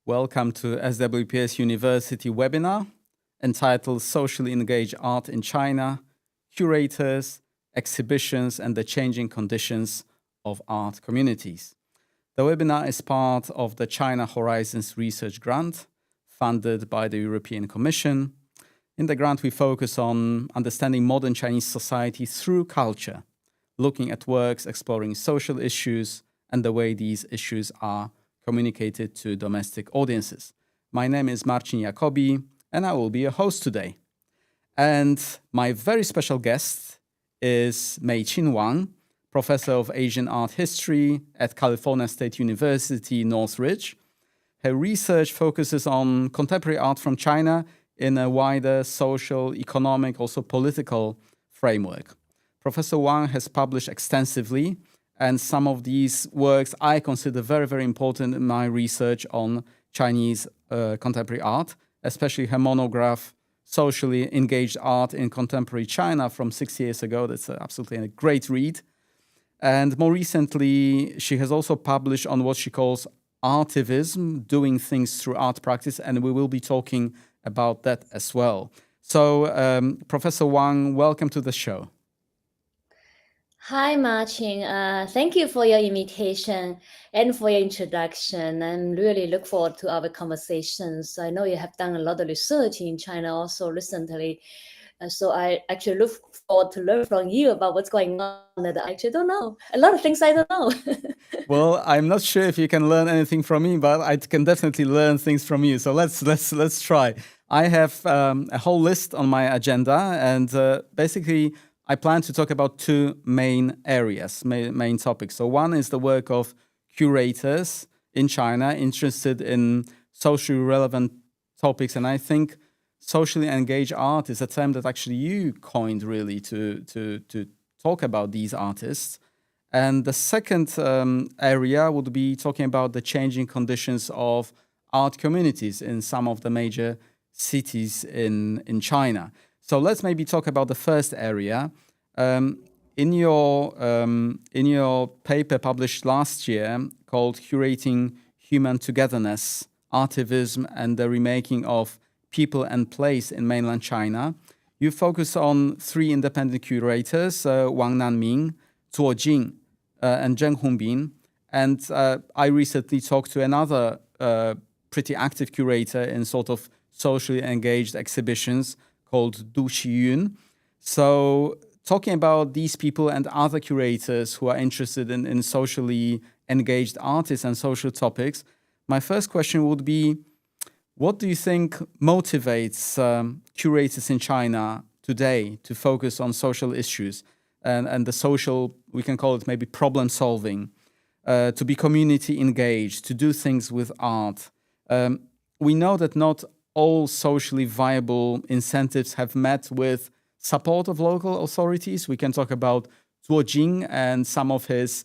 Welcome to SWPS University webinar entitled Socially Engaged Art in China, Curators, Exhibitions and the Changing Conditions of Art Communities. The webinar is part of the China Horizons Research Grant funded by the European Commission. In the grant, we focus on understanding modern Chinese society through culture, looking at works exploring social issues and the way these issues are communicated to domestic audiences. My name is Marcin Jacoby, and I will be your host today. And my very special guest is Meiqin Wang, Professor of Asian Art History at California State University, Northridge. Her research focuses on contemporary art from China in a wider social, economic, also political framework. Professor Wang has published extensively, and some of these works I consider very, very important in my research on Chinese contemporary art, especially her monograph, Socially Engaged Art in Contemporary China from 6 years ago. That's absolutely a great read. And more recently, she has also published on what she calls artivism, doing things through art practice, and we will be talking about that as well. So, Professor Wang, welcome to the show. Hi, Marcin. Thank you for your invitation and for your introduction. I'm really look forward to our conversations. I know you have done a lot of research in China also recently. So I actually look forward to learn from you about what's going on that I actually don't know. A lot of things I don't know. Well, I'm not sure if you can learn anything from me, but I can definitely learn things from you. So let's try. I have a whole list on my agenda, and basically I plan to talk about two main areas, main topics. So one is the work of curators in China interested in socially relevant topics, and I think socially engaged art is a term that actually you coined really to talk about these artists. And the second area would be talking about the changing conditions of art communities in some of the major cities in China. So let's maybe talk about the first area. In your paper published last year called Curating Human Togetherness, Artivism and the Remaking of People and Place in Mainland China, you focus on three independent curators, Wang Nanming, Zuo Jing, and Zheng Hongbin. And I recently talked to another pretty active curator in sort of socially engaged exhibitions called Du Xiyun. So talking about these people and other curators who are interested in socially engaged artists and social topics, my first question would be, what do you think motivates curators in China today to focus on social issues and the social, we can call it maybe problem solving, to be community engaged, to do things with art? We know that not all socially viable incentives have met with support of local authorities. We can talk about Zuo Jing and some of his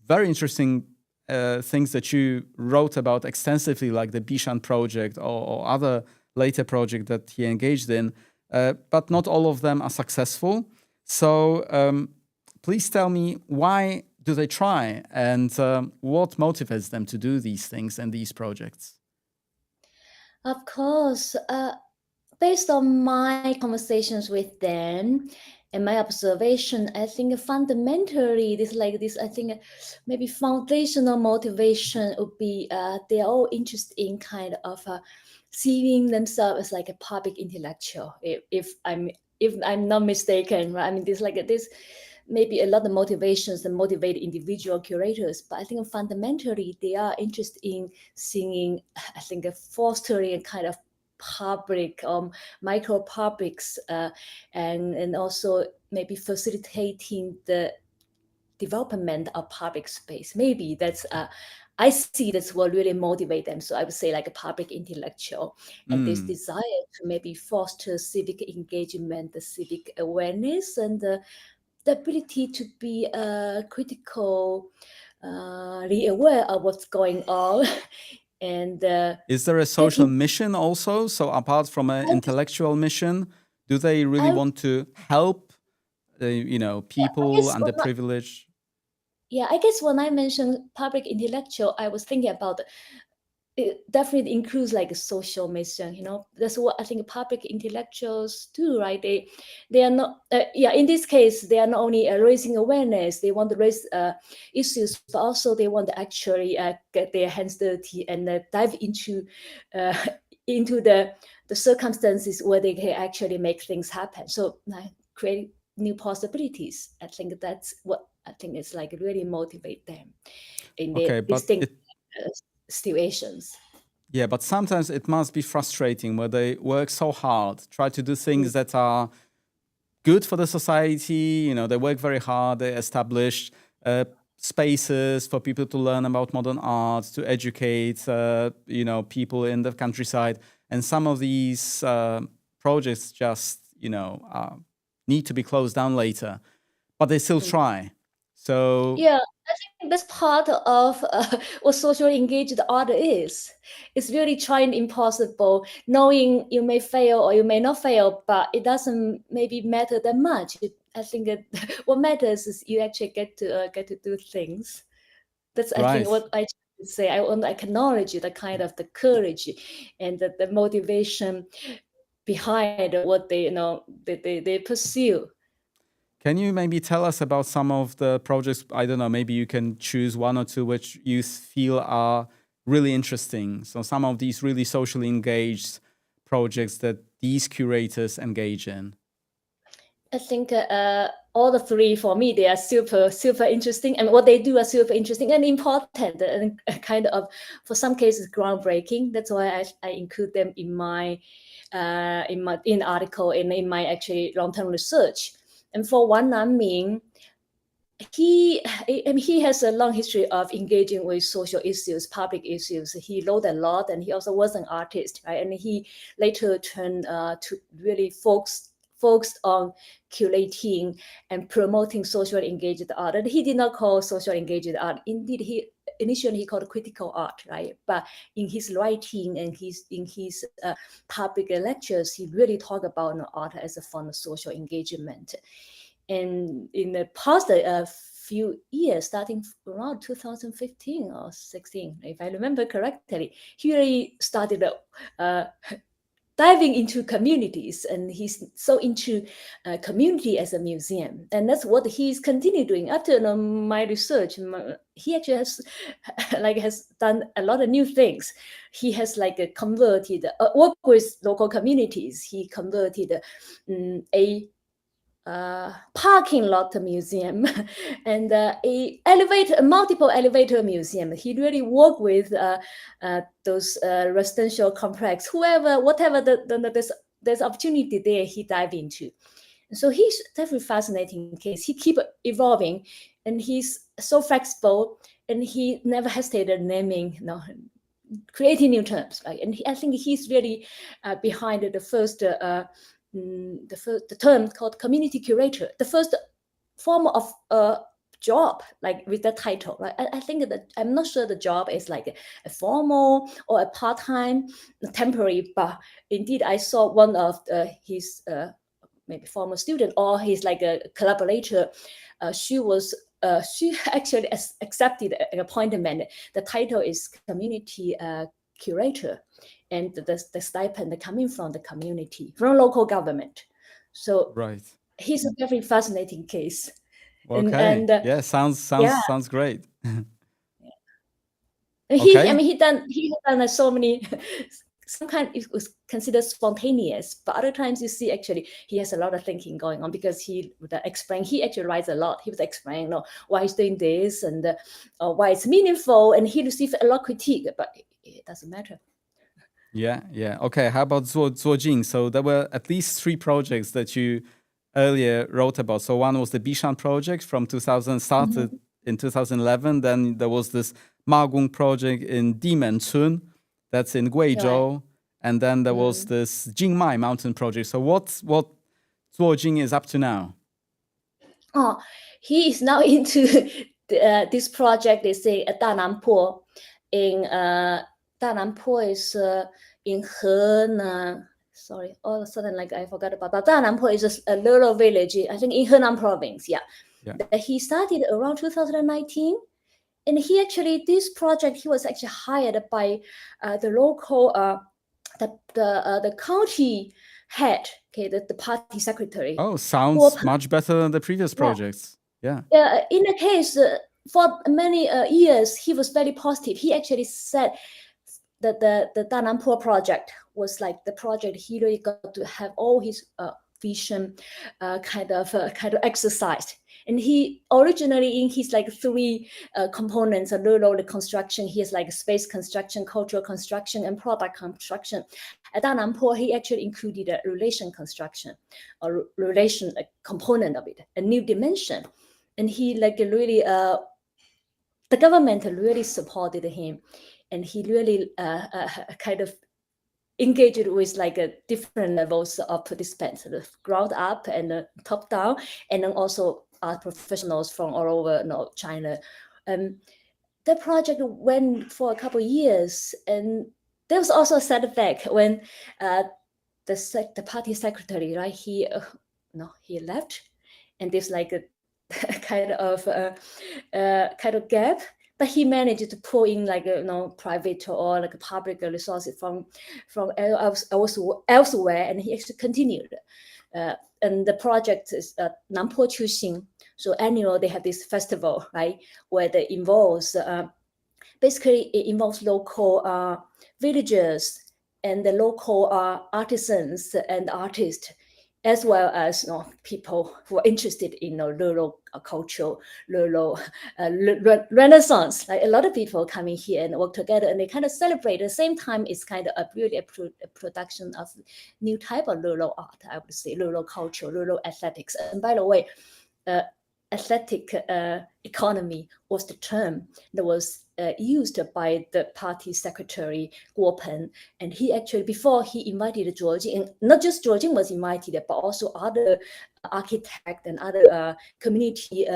very interesting things that you wrote about extensively, like the Bishan project or other later project that he engaged in, but not all of them are successful. So please tell me, why do they try, and what motivates them to do these things and these projects? Of course, based on my conversations with them and my observation, I think fundamentally I think maybe foundational motivation would be they're all interested in kind of seeing themselves as like a public intellectual. If I'm not mistaken, right? I mean, this maybe a lot of motivations that motivate individual curators, but I think fundamentally they are interested in seeing, I think, fostering a kind of public micro publics and also maybe facilitating the development of public space. Maybe that's I see that's what really motivate them. So I would say like a public intellectual and this desire to maybe foster civic engagement, the civic awareness, and the ability to be critical, aware of what's going on. And is there a social mission also? So apart from an intellectual mission, do they really want to help, people underprivileged? Yeah, I guess when I mentioned public intellectual, I was thinking about it definitely includes like a social mission. That's what I think public intellectuals do, right? They are not in this case they are not only raising awareness, they want to raise issues, but also they want to actually get their hands dirty and dive into the circumstances where they can actually make things happen. So create new possibilities. I think that's what I think is like really motivate them in their Okay, but distinct situations. yeah, but sometimes it must be frustrating where they work so hard, try to do things that are good for the society. They work very hard. They establish spaces for people to learn about modern art, to educate, people in the countryside. And some of these projects just, need to be closed down later, but they still try. So yeah, I think that's part of what socially engaged art is. It's really trying impossible, knowing you may fail or you may not fail, but it doesn't maybe matter that much. I think what matters is you actually get to do things. That's I think right. what I say. I want to acknowledge the kind of the courage and the motivation behind what they pursue. Can you maybe tell us about some of the projects? I don't know, maybe you can choose one or two which you feel are really interesting. So some of these really socially engaged projects that these curators engage in. I think all the three for me, they are super, super interesting, and what they do are super interesting and important, and kind of, for some cases, groundbreaking. That's why I include them in my article and in my actually long-term research. And for Wan Nanming, he has a long history of engaging with social issues, public issues. He wrote a lot, and he also was an artist, right? And he later turned to really focused on curating and promoting socially engaged art. And he did not call social engaged art. Indeed, initially he called critical art, right? But in his writing and in his public lectures, he really talked about art as a form of social engagement. And in the past few years, starting around 2015 or 16, if I remember correctly, he really started diving into communities, and he's so into community as a museum, and that's what he's continued doing. After my research, he actually has done a lot of new things. He has converted work with local communities. He converted a parking lot museum and a multiple elevator museum. He really worked with those residential complex, whatever there's opportunity there, he dive into. So he's definitely fascinating case. He keep evolving, and he's so flexible, and he never hesitated naming, creating new terms, right? And I think he's really behind the first the term called community curator, the first form of job, like with the title, right? I think that I'm not sure the job is like a formal or a part-time, temporary, but indeed I saw one of his maybe former student or his like a collaborator. She actually accepted an appointment. The title is community curator, and the stipend coming from the community, from local government. So Right. he's a very fascinating case. Okay. And Yeah, yeah, sounds great. he Okay. he has done so many. Sometimes it was considered spontaneous, but other times you see actually he has a lot of thinking going on, because he would explain. He actually writes a lot. He would explain, why he's doing this and why it's meaningful, and he received a lot of critique, but it doesn't matter. Yeah. Okay. How about Zuojing? So there were at least 3 projects that you earlier wrote about. So one was the Bishan project from 2000, started in 2011. Then there was this Magung project in Dimenchun, that's in Guizhou. And then there was this Jingmai mountain project. So what Zuojing is up to now? Oh, he is now into this project. They say Dananpo in Dananpo is in Henan. Sorry, all of a sudden, like I forgot about. But Dananpo is a little village, I think, in Henan province. Yeah. Yeah. He started around 2019, And he actually, this project, he was actually hired by the local, the county head, okay, the party secretary. Oh, sounds much better than the previous projects. Yeah. In the case, for many years, he was very positive. He actually said that the Dananpo project was like the project he really got to have all his vision kind of exercised. And he originally, in his like three components of rural construction, he has like space construction, cultural construction, and product construction. At Dananpo, he actually included a relation construction, or relation component of it, a new dimension. And he like really, the government really supported him, and he really kind of engaged with like different levels of participants, the ground up and top down, and then also art professionals from all over China. The project went for a couple of years, and there was also a setback when the party secretary, right? He left, and there's like a kind of gap. But he managed to pull in like private or like public resources from elsewhere, and he actually continued. And the project is Nampo Chuxing. So annual they have this festival, right, where it involves basically it involves local villagers and the local artisans and artists, as well as people who are interested in rural culture, rural renaissance. Like a lot of people come in here and work together, and they kind of celebrate. At the same time, it's kind of a production of new type of rural art, I would say, rural culture, rural athletics. And by the way, athletic economy was the term that was used by the party secretary Guo Pen. And he actually, before he invited Georgine, and not just Georgine was invited, but also other architects and other community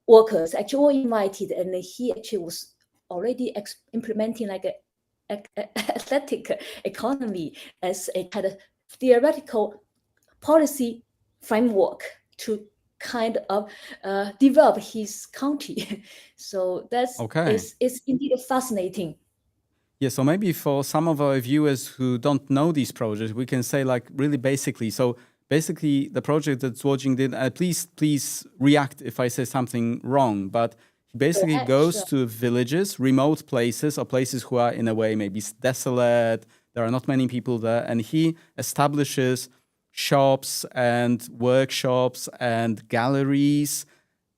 workers actually were invited. And he actually was already implementing like a athletic economy as a kind of theoretical policy framework to kind of develop his county. So that's it's indeed fascinating. Yeah, so maybe for some of our viewers who don't know these projects, we can say like really basically. So basically the project that Zuojing did, please react if I say something wrong, but he basically goes to villages, remote places, or places who are in a way maybe desolate, there are not many people there, and he establishes shops and workshops and galleries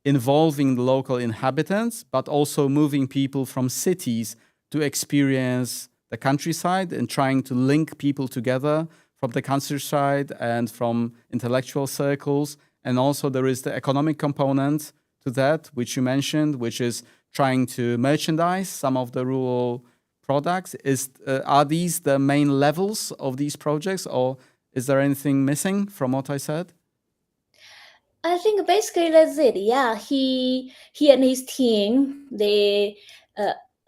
involving the local inhabitants, but also moving people from cities to experience the countryside and trying to link people together from the countryside and from intellectual circles. And also there is the economic component to that, which you mentioned, which is trying to merchandise some of the rural products. Are these the main levels of these projects, or is there anything missing from what I said? I think basically that's it. Yeah, he and his team, they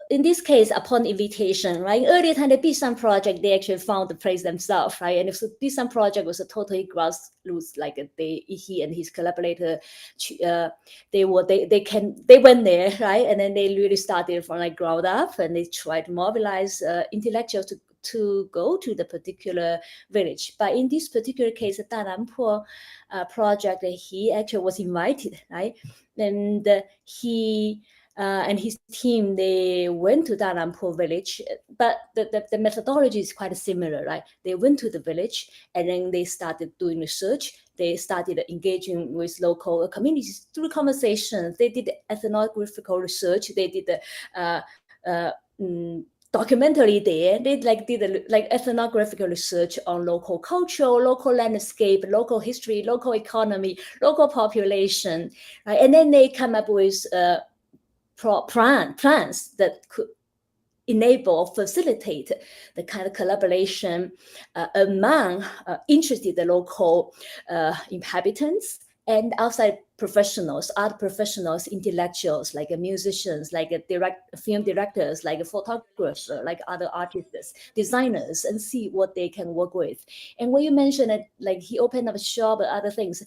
in this case upon invitation, right? Earlier time the Bishan project, they actually found the place themselves, right? And the Bishan project was a totally grassroots, like he and his collaborator, they went there, right? And then they really started from like ground up, and they tried to mobilize intellectuals to go to the particular village. But in this particular case, the Dananpo project, he actually was invited, right? And he and his team, they went to Dananpo village, but the methodology is quite similar, right? They went to the village, and then they started doing research. They started engaging with local communities through conversations. They did ethnographical research. They did documentary there. They did ethnographical research on local culture, local landscape, local history, local economy, local population, right? And then they come up with plans that could enable or facilitate the kind of collaboration among interested local inhabitants and outside professionals, art professionals, intellectuals, like musicians, like film directors, like photographers, like other artists, designers, and see what they can work with. And when you mentioned that, like he opened up a shop and other things,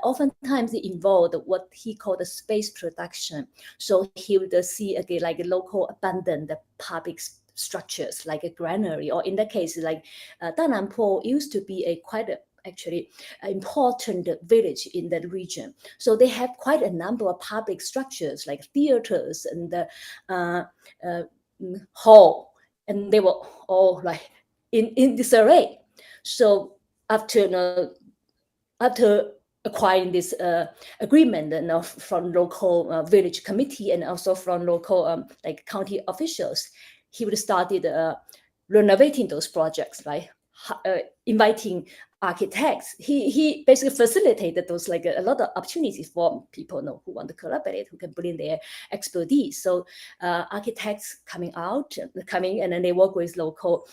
oftentimes it involved what he called the space production. So he would see again like local abandoned public structures, like a granary, or in that case, like Dananpo used to be a quite actually important village in that region. So they have quite a number of public structures like theaters and the hall, and they were all like in disarray. So after acquiring this agreement from local village committee and also from local like county officials, he would started renovating those projects, right? Inviting architects. He basically facilitated those like a lot of opportunities for people who want to collaborate, who can bring their expertise. So architects coming, and then they work with local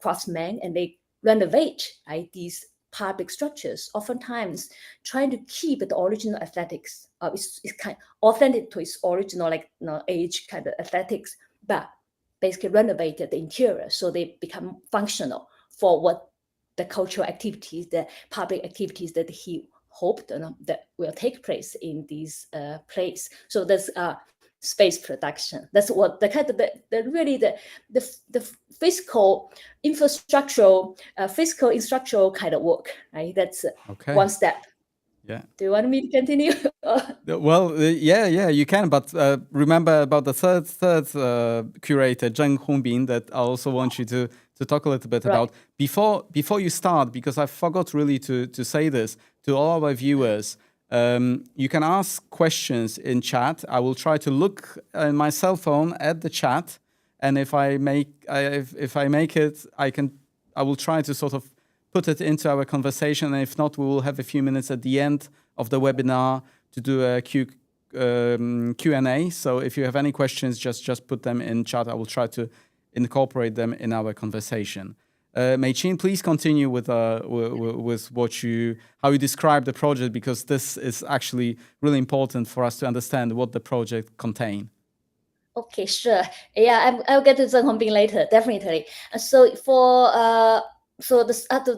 craftsmen, and they renovate, right, these public structures, oftentimes trying to keep the original aesthetics. It's kind of authentic to its original, like age kind of aesthetics, but basically renovated the interior so they become functional for what the cultural activities, the public activities that he hoped that will take place in this place. So that's space production. That's what the kind of the fiscal infrastructural, kind of work, right? That's one step. Yeah. Do you want me to continue? Well, yeah, you can. But remember about the third curator, Zheng Hongbin, that I also want you to talk a little bit about before you start, because I forgot really to say this to all our viewers. You can ask questions in chat. I will try to look on my cell phone at the chat, and if I make it, I will try to sort of put it into our conversation. And if not, we will have a few minutes at the end of the webinar to do a Q&A. So if you have any questions, just put them in chat. I will try to incorporate them in our conversation. Meiqin, please continue with how you describe the project, because this is actually really important for us to understand what the project contains. Okay, sure. Yeah, I'll get to Zheng Hongbin later, definitely. So for after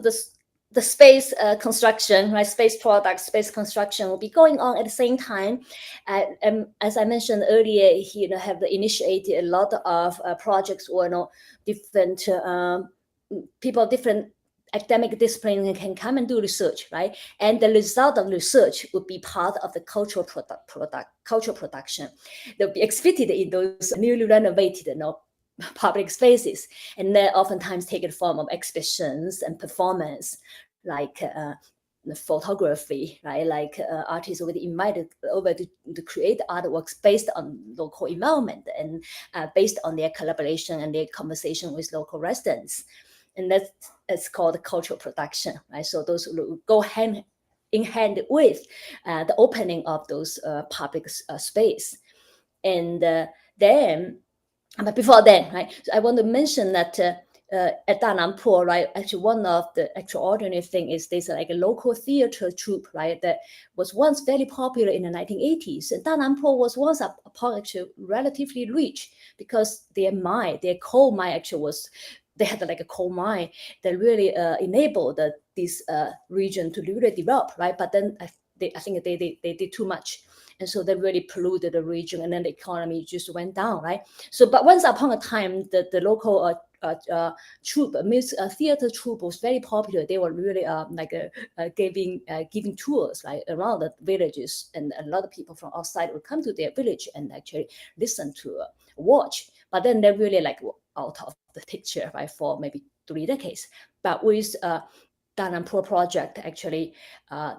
the space construction, right? Space products, space construction will be going on at the same time. As I mentioned earlier, he have initiated a lot of projects or different people, different academic discipline can come and do research, right? And the result of research would be part of the cultural production. They'll be exhibited in those newly renovated public spaces, and they oftentimes take the form of exhibitions and performance, like the photography, right? Like artists will be invited over to create artworks based on local environment and based on their collaboration and their conversation with local residents. And that's called cultural production, right? So those will go hand in hand with the opening of those public space. And then, but before then, right? So I want to mention that at Dananpo, right? Actually, one of the extraordinary thing is there's like a local theater troupe, right? That was once very popular in the 1980s. And Dananpo was once actually relatively rich because their coal mine actually was. They had like a coal mine that really enabled this region to really develop, right? But then I think they did too much. And so they really polluted the region, and then the economy just went down, right? So, but once upon a time, the local troupe, theater troupe was very popular. They were really giving tours right around the villages, and a lot of people from outside would come to their village and actually listen to watch. But then they really like out of the picture, right, for maybe 3 decades. But with Dananpo project, actually,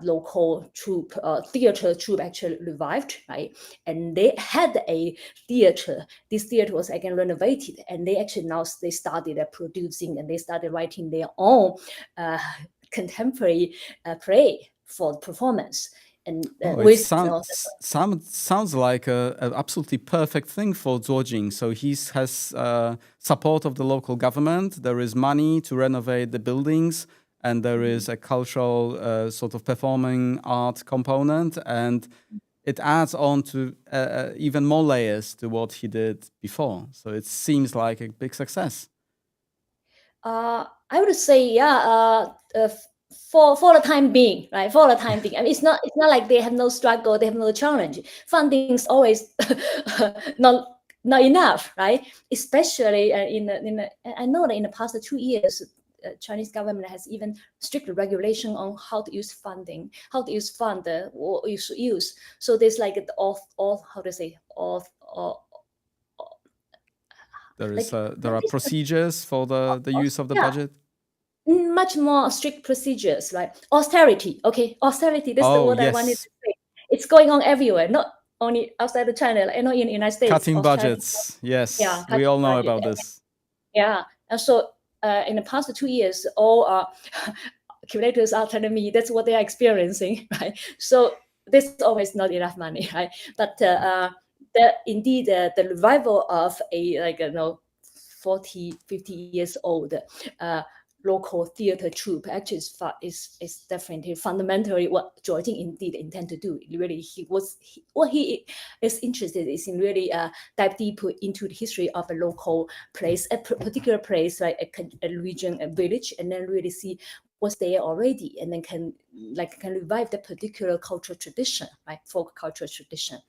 local troupe, theater troupe actually revived, right? And they had a theater. This theater was again renovated, and they actually now they started producing, and they started writing their own contemporary play for performance. And it sounds like an absolutely perfect thing for Zuojing. So he has support of the local government. There is money to renovate the buildings. and there is a cultural sort of performing art component, and it adds on to even more layers to what he did before. So it seems like a big success. I would say, for the time being, right? For the time being, I mean, it's not like they have no struggle, they have no challenge. Funding is always not enough, right? Especially I know that in the past 2 years, Chinese government has even strict regulation on how to use funding, how to use fund, or you should use. So there's like how to say There are procedures for the use of the budget. Much more strict procedures, like austerity. Okay, austerity. This is the word I wanted to say. It's going on everywhere, not only outside of China, and not in the United States. Cutting budgets. Yes, we all know about this. Yeah, and so in the past 2 years, all curators are telling me that's what they are experiencing, right? So there's always not enough money, right? But indeed, the revival of a 40, 50 years old local theater troupe actually is definitely fundamentally what Georgine indeed intend to do. Really, what he is interested is in really dive deeper into the history of a local place, a particular place, like a region, a village, and then really see what's there already, and then can revive the particular cultural tradition, right? Folk cultural tradition.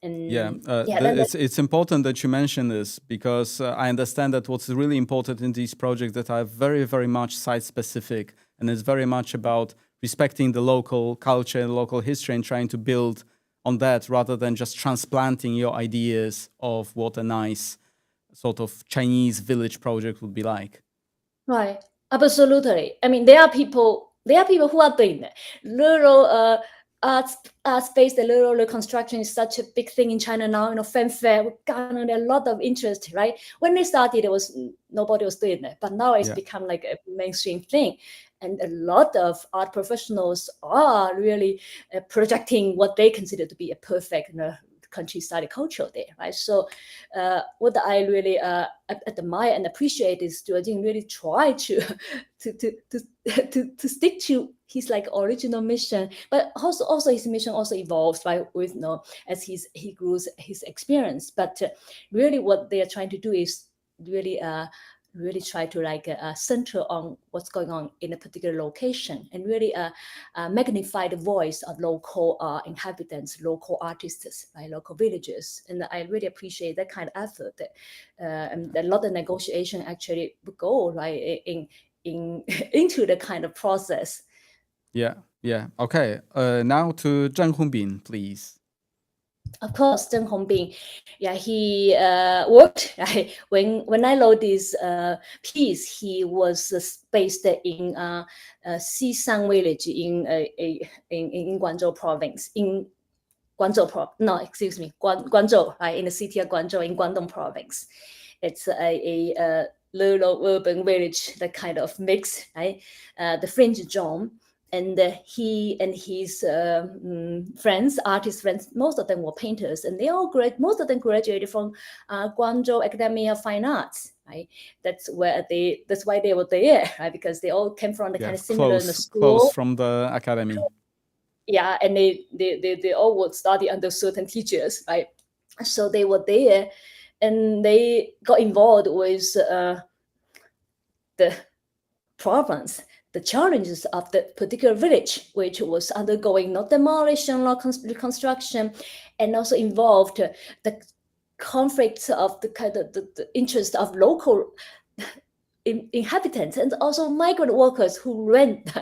And it's important that you mention this, because I understand that what's really important in these projects that are very, very much site-specific, and it's very much about respecting the local culture and local history and trying to build on that rather than just transplanting your ideas of what a nice sort of Chinese village project would be like. Right, absolutely. I mean, there are people who are doing that. Rural art-based rural reconstruction is such a big thing in China now. Fanfare garnered a lot of interest, right? When they started, nobody was doing it, but now it's become like a mainstream thing, and a lot of art professionals are really projecting what they consider to be a perfect countryside culture there, right? So what I really admire and appreciate is Georgine really try to stick to his original mission, but also his mission also evolves with as he grows his experience. But really what they are trying to do is really try to center on what's going on in a particular location, and really magnify the voice of local inhabitants, local artists, right, local villagers. And I really appreciate that kind of effort. And a lot of negotiation actually go right into the kind of process. Yeah. Okay. Now to Zheng Hongbin, please. Of course, Zheng Hongbin, he worked when I wrote this piece. He was based in Xisang village in Guangzhou province, Guangzhou, right, in the city of Guangzhou in Guangdong province. It's a rural urban village, that kind of mix, right? The fringe zone. And he and his artist friends, most of them were painters, and most of them graduated from Guangzhou Academy of Fine Arts, right? That's why they were there, right? Because they all came from the kind of similar in the school. Close from the academy. Yeah, and they all would study under certain teachers, right? So they were there, and they got involved with the province, the challenges of the particular village, which was undergoing not demolition or reconstruction, and also involved the conflicts of the kind of the interest of local inhabitants and also migrant workers who rent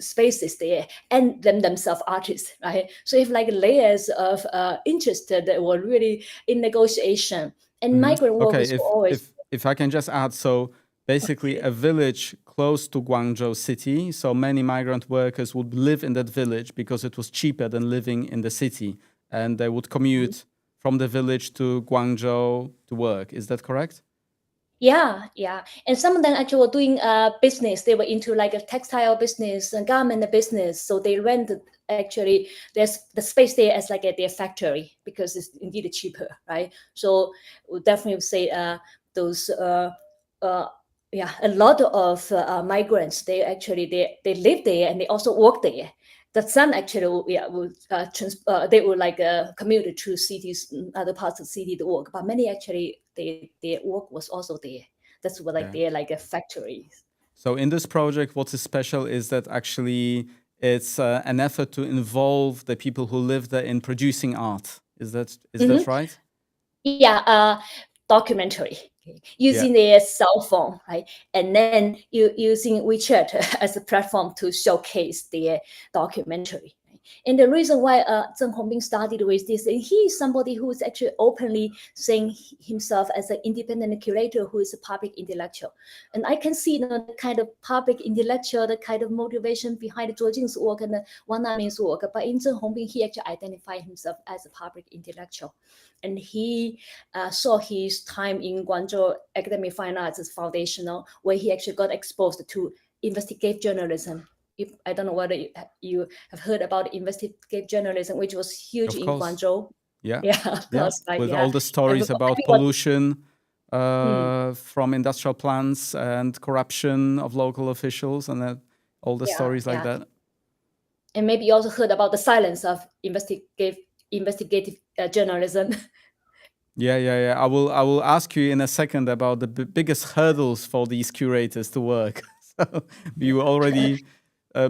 spaces there, and themselves artists, right? So if layers of interest that were really in negotiation, and migrant workers were always. If I can just add, so basically a village close to Guangzhou city, so many migrant workers would live in that village because it was cheaper than living in the city, and they would commute from the village to Guangzhou to work. Is that correct? Yeah. And some of them actually were doing business. They were into a textile business and garment business. So they rented actually there's the space there as their factory, because it's indeed cheaper, right? So we'll definitely say those a lot of migrants, they live there and they also work there. The some actually would they would like commute to cities, other parts of the city to work, but many actually their work was also there. That's what like they're like a factory. So in this project, what is special is that actually it's an effort to involve the people who live there in producing art. Is that right? Yeah, documentary using their cell phone, right? And then using WeChat as a platform to showcase their documentary. Right? And the reason why Zheng Hongbin started with this, and he is somebody who is actually openly saying himself as an independent curator who is a public intellectual. And I can see the kind of public intellectual, the kind of motivation behind Zhuo Jing's work and Wang Nanming's work. But in Zheng Hongbin, he actually identified himself as a public intellectual. And he saw his time in Guangzhou Academic Fine Arts as foundational, where he actually got exposed to investigative journalism. I don't know whether you have heard about investigative journalism, which was huge in Guangzhou. Yeah, of course. Right? With all the stories about pollution from industrial plants and corruption of local officials, and all the stories like that. And maybe you also heard about the silence of investigative journalism. Yeah. I will ask you in a second about the biggest hurdles for these curators to work. So you already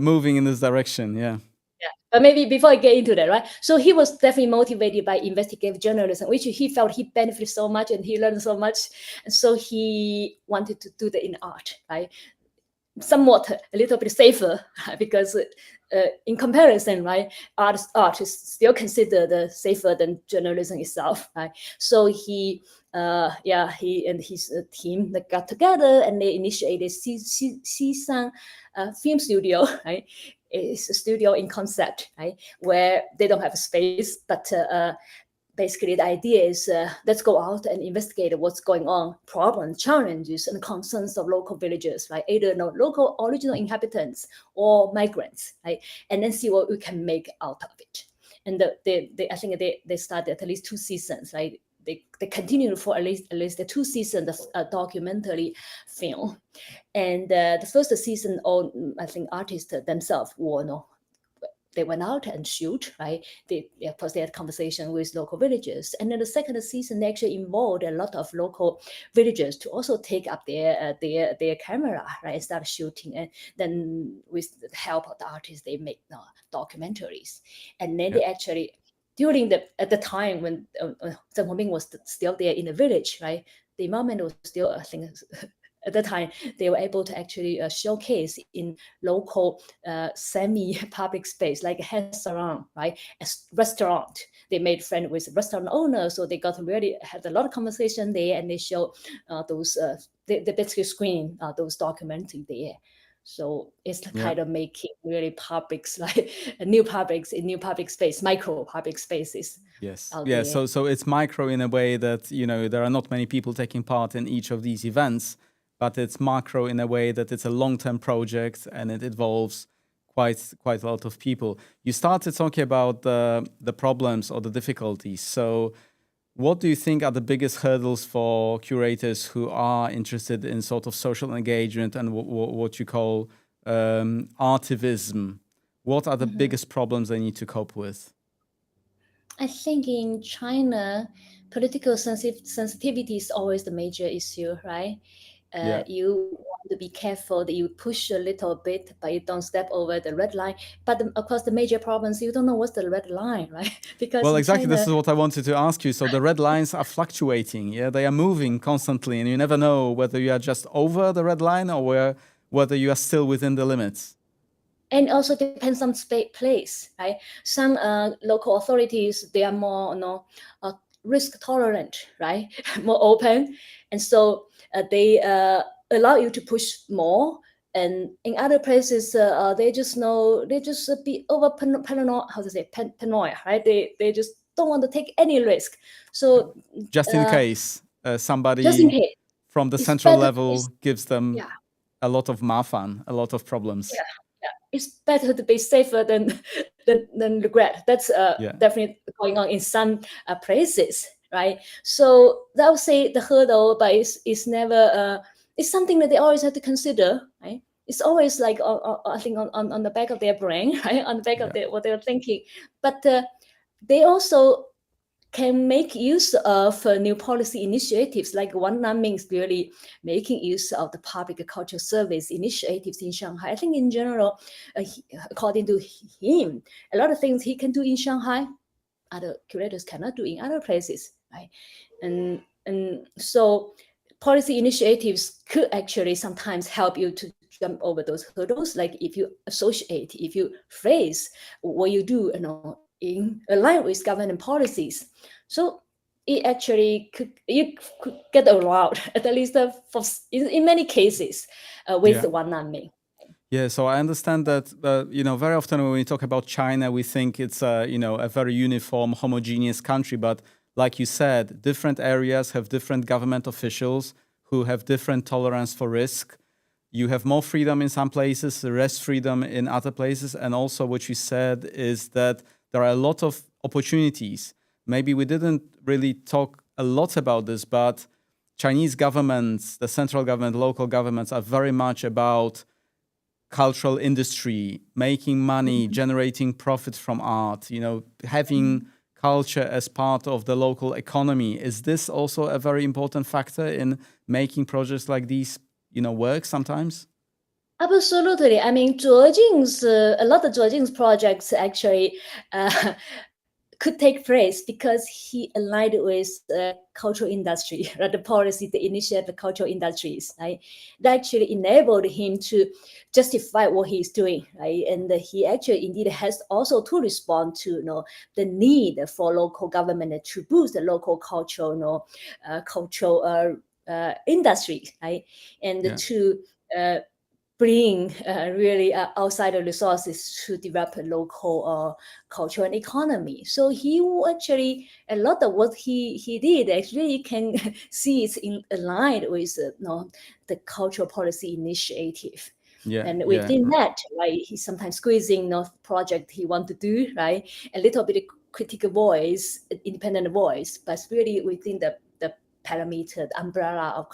moving in this direction, yeah. But maybe before I get into that, right? So he was definitely motivated by investigative journalism, which he felt he benefited so much and he learned so much, and so he wanted to do that in art, right? Somewhat a little bit safer because in comparison, right, art is still considered safer than journalism itself, right? So he and his team that got together and they initiated Xishan Film Studio, right? It's a studio in concept, right, where they don't have a space, but basically the idea is let's go out and investigate what's going on, problems, challenges, and concerns of local villagers, right? Either local original inhabitants or migrants, right? And then see what we can make out of it. And I think they started at least 2 seasons, right? They continued for at least the 2 seasons of documentary film. And the first season, I think artists themselves were they went out and shoot, right? Of course, they had conversation with local villagers. And then the second season, they actually involved a lot of local villagers to also take up their camera, right, and start shooting. And then with the help of the artists, they make documentaries. And then they actually, at the time when Zheng Hongbin was still there in the village, right, the environment was still, I think, at the time, they were able to actually showcase in local semi-public space, like a hair salon, right? A restaurant. They made friends with restaurant owners, so they got to really have a lot of conversation there, and they show those, they basically screen those documentaries there. So it's kind of making really publics, like new publics in new public space, micro public spaces. Yes. Yeah. So it's micro in a way that, there are not many people taking part in each of these events, but it's macro in a way that it's a long-term project and it involves quite a lot of people. You started talking about the problems or the difficulties. So what do you think are the biggest hurdles for curators who are interested in sort of social engagement and what you call artivism? What are the biggest problems they need to cope with? I think in China, political sensitivity is always the major issue, right? You want to be careful that you push a little bit, but you don't step over the red line. But of course, the major problem is you don't know what's the red line, right? Because exactly, China, this is what I wanted to ask you. So the red lines are fluctuating, they are moving constantly, and you never know whether you are just over the red line or whether you are still within the limits. And also depends on place, right? Some local authorities, they are more risk tolerant, right? More open, and so they allow you to push more. And in other places, they just be over paranoid. How to say paranoia, right? They just don't want to take any risk. So just in case somebody from the central level gives them a lot of mafan, a lot of problems. Yeah. It's better to be safer than regret. That's definitely going on in some places, right? So I would say the hurdle, but it's never it's something that they always have to consider, right? It's always like I think on the back of their brain, right? On the back of what they're thinking. But they also can make use of new policy initiatives, like one means really making use of the public cultural service initiatives in Shanghai. I think in general, according to him, a lot of things he can do in Shanghai, other curators cannot do in other places, right? And so policy initiatives could actually sometimes help you to jump over those hurdles. Like if you associate, if you phrase what you do, in line with government policies, so it actually you could get around at least in many cases with one Nanming. Yeah, so I understand that very often when we talk about China, we think it's a very uniform, homogeneous country. But like you said, different areas have different government officials who have different tolerance for risk. You have more freedom in some places, less freedom in other places. And also what you said is that there are a lot of opportunities. Maybe we didn't really talk a lot about this, but Chinese governments, the central government, local governments are very much about cultural industry, making money, generating profit from art, having culture as part of the local economy. Is this also a very important factor in making projects like these, work sometimes? Absolutely. I mean, a lot of Zhuojing's projects actually could take place because he aligned with the cultural industry, right? The policy to initiate the cultural industries, right? That actually enabled him to justify what he's doing, right? And he actually indeed has also to respond to, the need for local government to boost the local cultural, industry, right? And to bring really outside resources to develop a local culture and economy. So he actually, a lot of what he did actually you can see it's aligned with the cultural policy initiative. And within that, right, he's sometimes squeezing project he want to do, right, a little bit of critical voice, independent voice, but really within the parameter, the umbrella of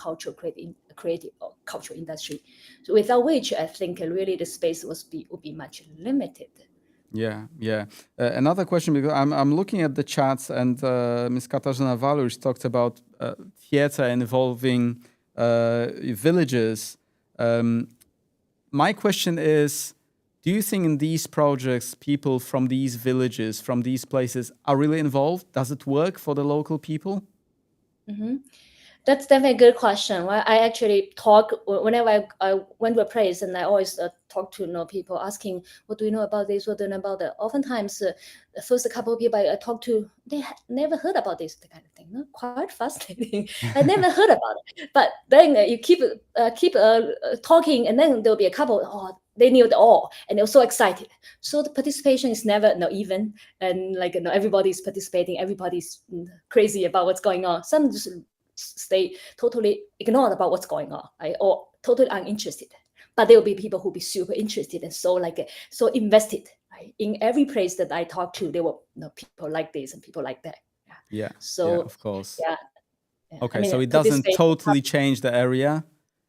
creative or cultural industry. So without which, I think really the space would be much limited. Yeah. Another question, because I'm looking at the chats, and Ms. Katarzyna Walusz talked about theater involving villages. My question is, do you think in these projects, people from these villages, from these places are really involved? Does it work for the local people? Mm-hmm. That's definitely a good question. Well, I actually talk whenever I went to a place, and I always talk to people asking, "What do you know about this? What do you know about that?" Oftentimes, the first couple of people I talked to, they never heard about this kind of thing. Quite fascinating. I never heard about it. But then you keep talking, and then there'll be a couple. Oh, they knew it all, and they're so excited. So the participation is never even, and everybody's participating. Everybody's crazy about what's going on. Some just stay totally ignored about what's going on, right? Or totally uninterested. But there will be people who will be super interested and so invested, right? In every place that I talk to, there were people like this and people like that. Yeah. So of course. Yeah. Okay, I mean, so it doesn't totally change the area.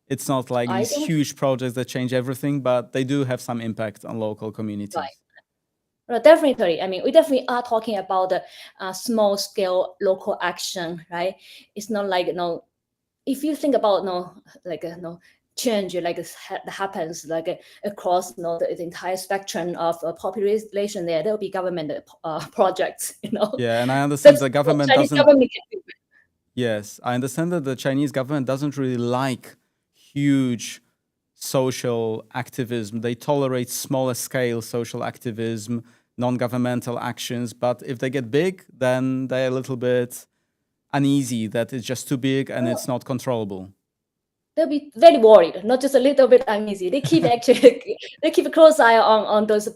It's not like these huge projects that change everything, but they do have some impact on local communities. Right. Well, definitely. I mean, we definitely are talking about the small scale local action, right? It's not like if you think about change that happens across the entire spectrum of population, there will be government projects. Yeah, and I understand the government doesn't. Government Yes, I understand that the Chinese government doesn't really like huge social activism. They tolerate smaller scale social activism, non-governmental actions. But if they get big, then they're a little bit uneasy that it's just too big and it's not controllable. They'll be very worried, not just a little bit uneasy. They keep they keep a close eye on those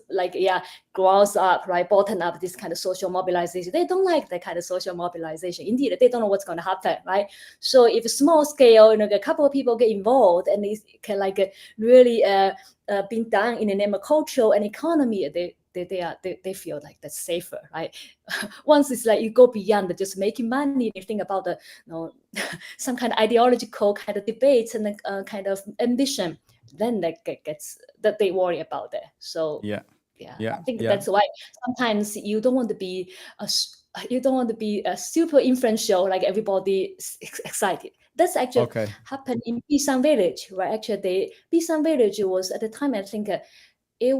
grounds up, right, bottom up, this kind of social mobilization. They don't like that kind of social mobilization. Indeed, they don't know what's going to happen, right? So if a small scale, a couple of people get involved and it can really being done in the name of culture and economy, they feel like that's safer, right? Once it's like you go beyond just making money, you think about the some kind of ideological kind of debates and kind of ambition, then that gets that they worry about that. So Yeah. I think that's why sometimes you don't want to be super influential, like everybody is excited. That's actually happened in Bishan Village, right? Actually, Bishan Village was at the time, I think there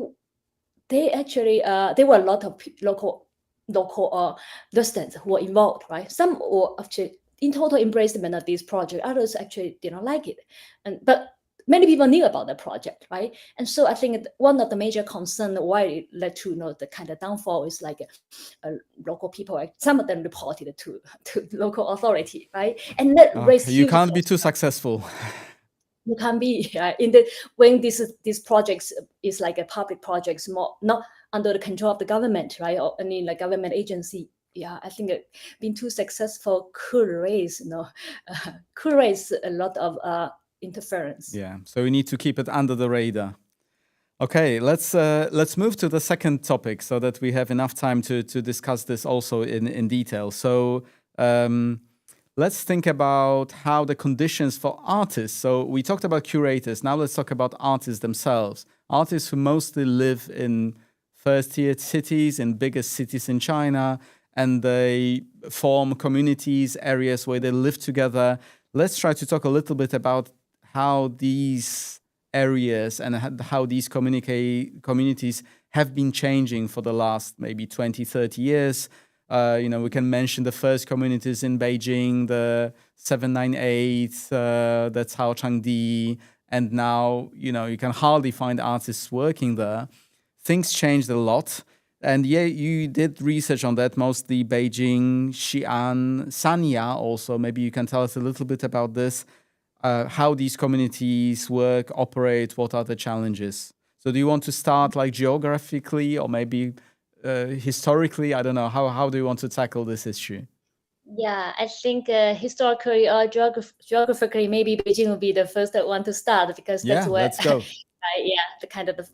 were a lot of local residents who were involved, right? Some were actually in total embracement of this project. Others actually did not like it, but many people knew about the project, right? And so I think one of the major concerns why it led to the kind of downfall is like local people, like, some of them reported to local authority, right? And that raised you huge can't be too successful. You can be in the when these projects is like a public projects, more not under the control of the government, right? Or any like government agency. Yeah, I think being too successful could raise a lot of interference. Yeah, so we need to keep it under the radar. Okay, let's move to the second topic so that we have enough time to discuss this also in detail. So let's think about how the conditions for artists. So we talked about curators. Now let's talk about artists themselves. Artists who mostly live in first-tier cities, in bigger cities in China, and they form communities, areas where they live together. Let's try to talk a little bit about how these areas and how these communities have been changing for the last maybe 20, 30 years. We can mention the first communities in Beijing, the 798, that's Hao Changdi, and now, you can hardly find artists working there. Things changed a lot. And yeah, you did research on that, mostly Beijing, Xi'an, Sanya also. Maybe you can tell us a little bit about this, how these communities work, operate, what are the challenges? So do you want to start like geographically or maybe historically? I don't know. How do you want to tackle this issue? Yeah, I think historically or geographically, maybe Beijing will be the first one to start, because that's where let's go. the kind of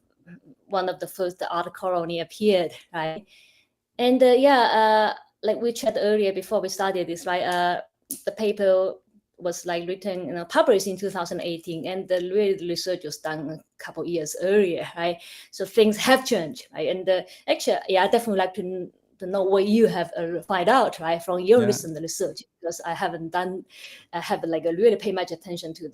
one of the first art colony appeared, right? And like we chatted earlier before we started this, right? The paper was like written, published in 2018, and the real research was done a couple of years earlier, right? So things have changed, right? And actually, I definitely like to know what you have find out, right, from your recent research, because I haven't really pay much attention to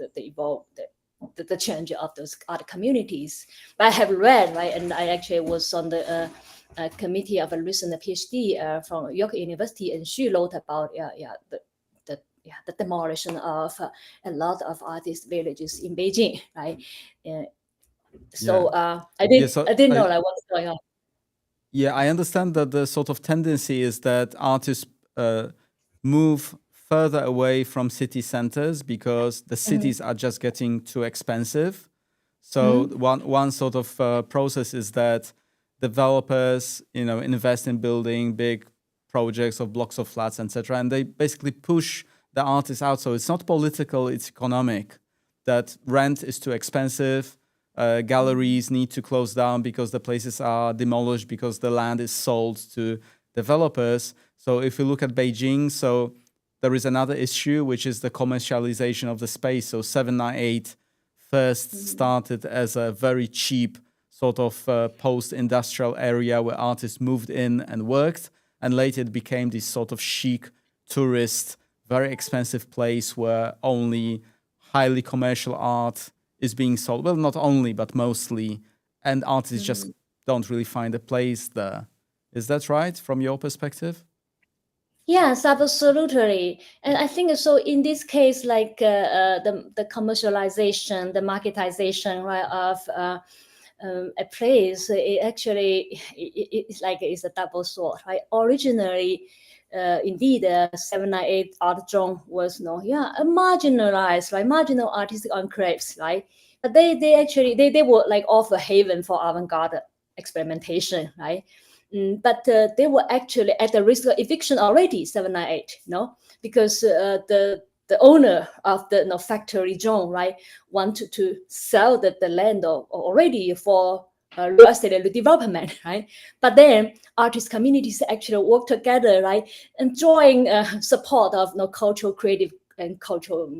the change of those art communities. But I have read, right, and I actually was on the committee of a recent PhD from York University, and she wrote about the demolition of a lot of artist villages in Beijing, right? I didn't know like what's going on. Yeah, I understand that the sort of tendency is that artists move further away from city centers because the cities are just getting too expensive. So one sort of process is that developers, invest in building big projects of blocks of flats, etc., and they basically push the artists out. So it's not political; it's economic. That rent is too expensive. Galleries need to close down because the places are demolished because the land is sold to developers. So if you look at Beijing, so there is another issue, which is the commercialization of the space. So 798 first started as a very cheap sort of post-industrial area where artists moved in and worked. And later it became this sort of chic, tourist, very expensive place where only highly commercial art is being sold. Well, not only, but mostly. And artists just don't really find a place there. Is that right from your perspective? Yes, absolutely. And I think so in this case, like the commercialization, the marketization, right, of a place, it's a double sword, right? Originally, indeed, 798 art zone was a marginalized, right, marginal artistic enclaves, right? But they actually were like offer haven for avant-garde experimentation, right? But they were actually at the risk of eviction already, 798, because the owner of the factory zone, right, wanted to sell the land already for real estate development, right? But then artist communities actually work together, right, enjoying support of cultural creative and cultural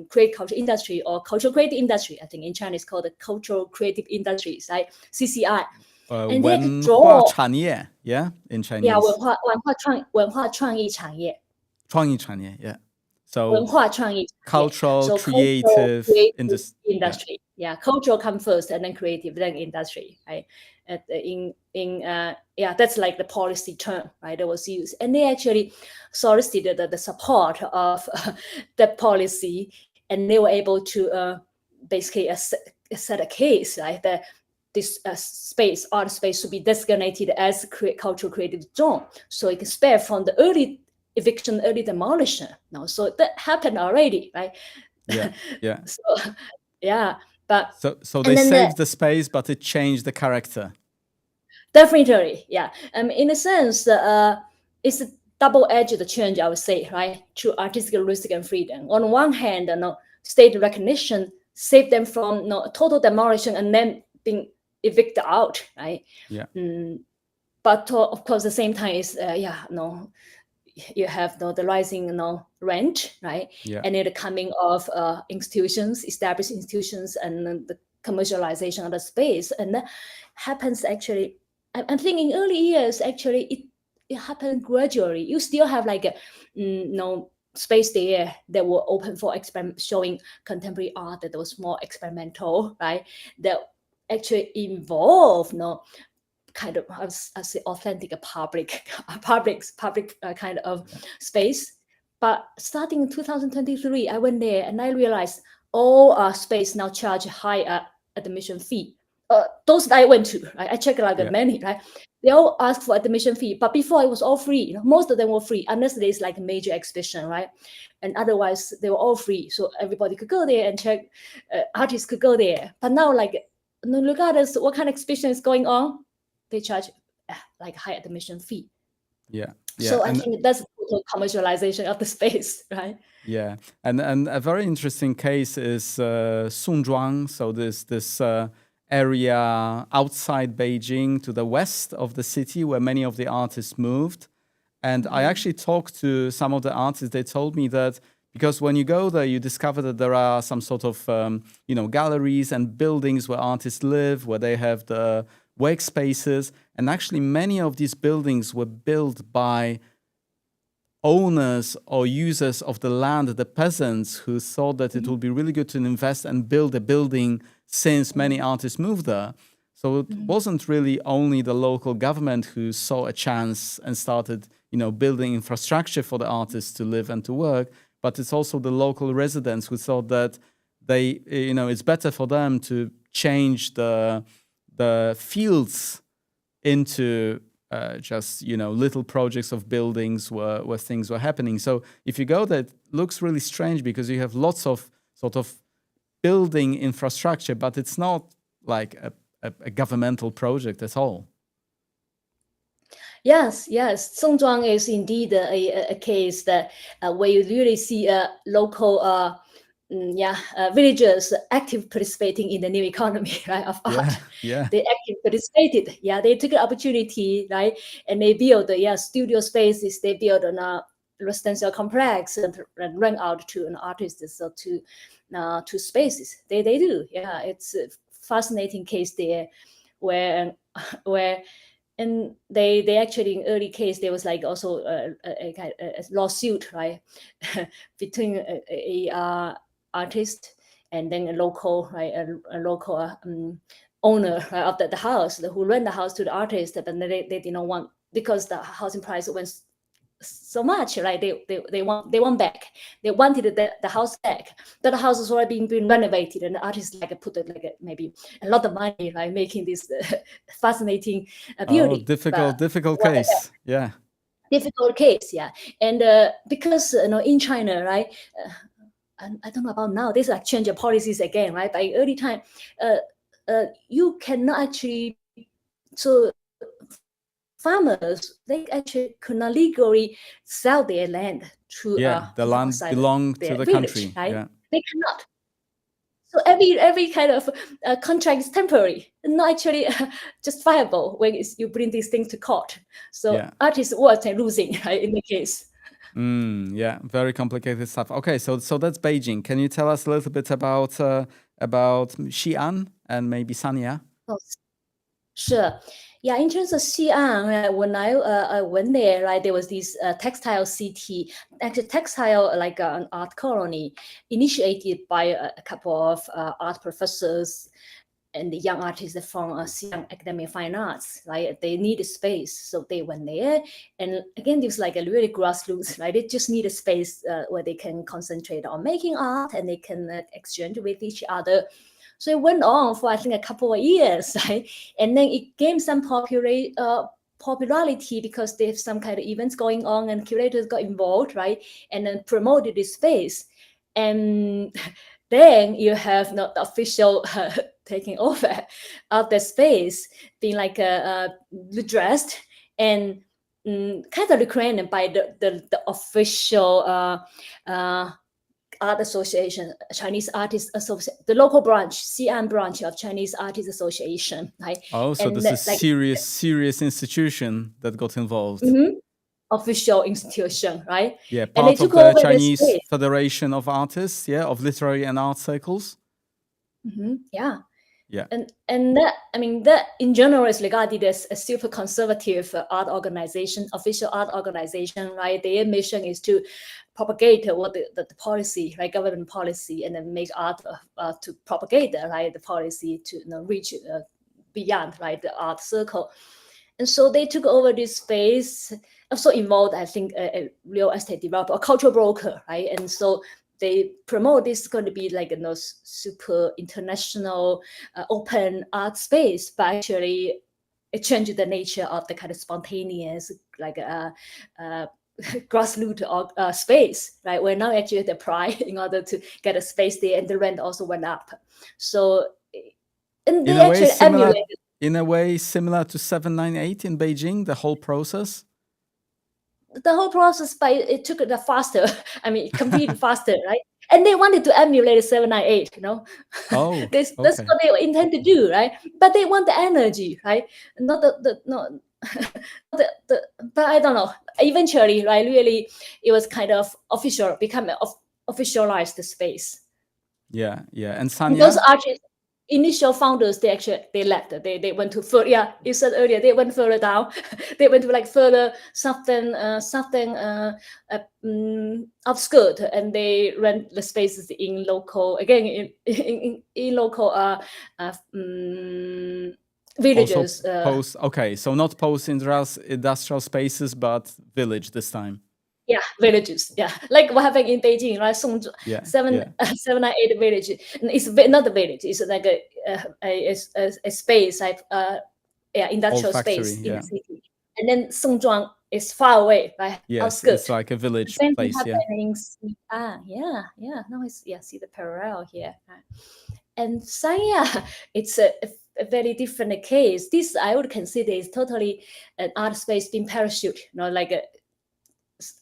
industry or cultural creative industry. I think in China it's called the cultural creative industries, right? CCI. And they actually 文化 draw 产业 yeah in yeah Chinese 文化创意产业创意产业 yeah so 文化创意产业 cultural so cultural creative creative yeah industry yeah cultural come first and then creative then industry right yeah that's like the policy term right that was used and they actually solicited the support of that policy and they were able to basically set a case right that this space art space should be designated as cultural creative zone so it can spare from the early eviction, early demolition. No, so that happened already, right? yeah yeah So yeah, but so they and then saved the space but it changed the character definitely, yeah. In a sense, it's a double-edged change, I would say, right? To artistic risk and freedom. On one hand, state recognition saved them from total demolition and then being evicted out, right? yeah But of course, at the same time, is you have the rising rent, right? yeah And then the coming of institutions, established institutions, and then the commercialization of the space. And that happens actually. I'm thinking early years actually it happened gradually. You still have like a space there that were open for showing contemporary art that was more experimental, right? That actually involve kind of I say authentic public kind of space. But starting in 2023, I went there and I realized all our space now charge high admission fee. Those that I went to, right? I checked like many, right? They all ask for admission fee, but before it was all free. Most of them were free, unless there's like a major exhibition, right? And otherwise they were all free, so everybody could go there and check. Artists could go there, but now like regardless what kind of exhibition is going on, they charge like high admission fee. yeah So I think that's total commercialization of the space, right? yeah and a very interesting case is Songzhuang so this area outside Beijing to the west of the city where many of the artists moved and I actually talked to some of the artists. They told me that because when you go there you discover that there are some sort of galleries and buildings where artists live, where they have the workspaces, and actually many of these buildings were built by owners or users of the land, the peasants, who thought that it would be really good to invest and build a building since many artists moved there. So it wasn't really only the local government who saw a chance and started, building infrastructure for the artists to live and to work, but it's also the local residents who thought that it's better for them to change the fields into just little projects of buildings where things were happening. So if you go there, it looks really strange because you have lots of sort of building infrastructure, but it's not like a governmental project at all. Yes. Songzhuang is indeed a case that where you really see local villagers active participating in the new economy, right, of art. Yeah. They actively participated. Yeah, they took the opportunity, right, and they build studio spaces. They build a residential complex and rent out to an artist, so to spaces. They do. Yeah, it's a fascinating case there, where and they actually in early case there was like also a lawsuit, right, between a artist and then a local, right, a local owner, right, of the house who rent the house to the artist, but they did not want, because the housing price went so much, right? They want back. They wanted the house back. But the house is already being renovated, and the artist put maybe a lot of money, right, making this fascinating building. Difficult case. Yeah. Difficult case, yeah. And because in China, right, I don't know about now. This change of policies again, right? By early time, you cannot actually, so farmers, they actually could not legally sell their land to the land belonged to the village, country, right? yeah. They cannot. So every kind of contract is temporary, not actually justifiable when you bring these things to court. So Yeah. artists were losing, right, in the case. Yeah, very complicated stuff. Okay, so that's Beijing. Can you tell us a little bit about Xi'an and maybe Sanya? Oh, sure. Yeah, in terms of Xi'an, right, when I went there, right, there was this textile city, actually textile like an art colony initiated by a couple of art professors and the young artists from Xi'an Academy of Fine Arts, right? They need a space, so they went there. And again, this like a really grassroots, right? They just need a space where they can concentrate on making art and they can exchange with each other. So it went on for I think a couple of years, right? And then it gained some popularity because they have some kind of events going on and curators got involved, right? And then promoted this space. And then you have not the official taking over of the space, being like dressed and kind of recreated by the official art association, Chinese Artists Association, the local branch, Xi'an branch of Chinese Artists Association, right? Oh, so And this is serious institution that got involved. Official institution, right? Yeah, And they part of took the over the Chinese space. Federation of Artists, yeah, of literary and art circles. Yeah. Yeah. And that, I mean, that in general is regarded as a super conservative art organization, official art organization, right? Their mission is to propagate what the policy, right, government policy, and then make art to propagate, right, the policy to reach beyond, right, the art circle. And so they took over this space, also involved, I think, a real estate developer, a cultural broker, right? And so they promote this is going to be like a super international open art space, but actually it changed the nature of the kind of spontaneous like grassroots space, right? We're now actually at the price in order to get a space there, and the rent also went up. So and they actually emulated. In a way similar to 798 in Beijing, the whole process. The whole process, but it took it faster. I mean, it completed faster, right? And they wanted to emulate 798, Oh, that's okay. what they intend to do, right? But they want the energy, right? Not not but I don't know. Eventually, right? Really, it was kind of official, become officialized space. Yeah. And And those Sanya? artists, initial founders, they left. They went to further. Yeah, you said earlier they went further down. They went to like further something outskirt, and they rent the spaces in local in local villages. Okay, so not post industrial spaces, but village this time. Yeah, villages. Yeah, like what happened in Beijing, right? 798 village. It's not a village. It's like a space, like industrial space in the city. And then Songzhuang is far away, right? Yes, outskirts. it's like a village Same place. thing happening. Yeah. Now see the parallel here. Right? And Sanya, it's a very different case. This I would consider is totally an art space being parachute, like a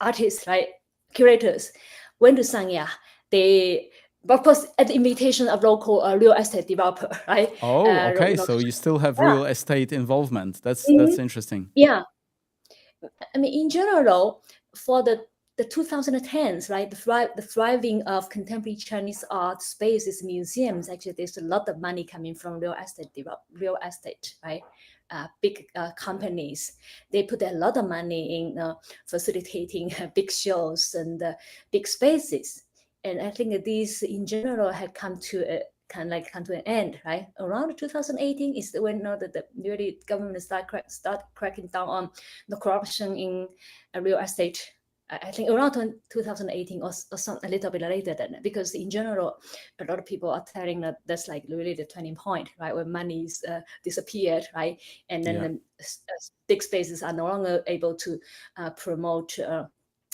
artists, right, curators, went to Sanya. They, of course, at the invitation of local real estate developer, right? Oh, okay. So you still have real estate involvement. That's interesting. Yeah. I mean, in general, for the 2010s, right, the thriving of contemporary Chinese art spaces, museums, actually, there's a lot of money coming from real estate, right? Big companies, they put a lot of money in facilitating big shows and big spaces. And I think that these, in general, had come to come to an end, right? Around 2018 is when the really government start cracking down on the corruption in real estate. I think around 2018 or some, a little bit later than that, because in general, a lot of people are telling that that's like really the turning point, right? When money's disappeared, right? And then the big spaces are no longer able to promote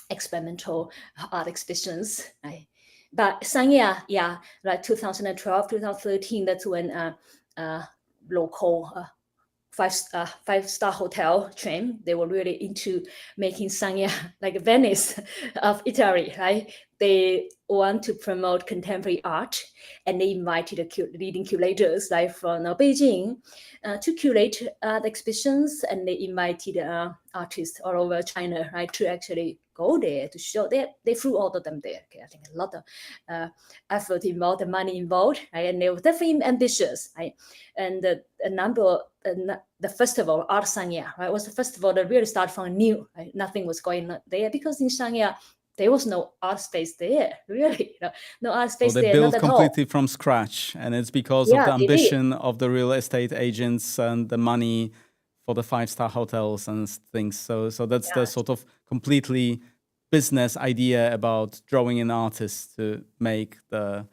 experimental art exhibitions, right? But Sanya, like 2012, 2013, that's when local five-star hotel chain, they were really into making Sanya like Venice of Italy, right? They want to promote contemporary art, and they invited leading curators like from Beijing to curate the exhibitions, and they invited artists all over China, right, to actually go there to show. They flew all of them there. Okay, I think a lot of effort involved, and money involved, right, and they were definitely ambitious, right, and the festival Art Sanya, right, was the festival that really started from new, right? Nothing was going on there because in Sanya there was no art space there, really. No art So space they there, not built at all. completely from scratch, and it's because of Yeah, the they did. ambition of the real estate agents and the money for the five-star hotels and things. So that's the Yeah. sort of completely business idea about drawing in artists to make the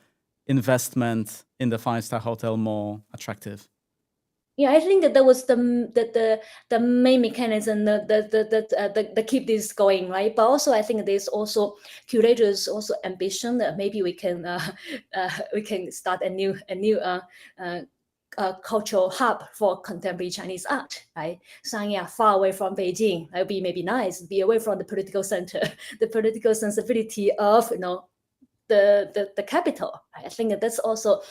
investment in the five-star hotel more attractive. Yeah, I think that was the main mechanism that keep this going, right? But also, I think there's also curators also ambition that maybe we can start a new cultural hub for contemporary Chinese art, right? Sanya, far away from Beijing, that would be maybe nice. Be away from the political center, the political sensibility of the capital. Right? I think that's also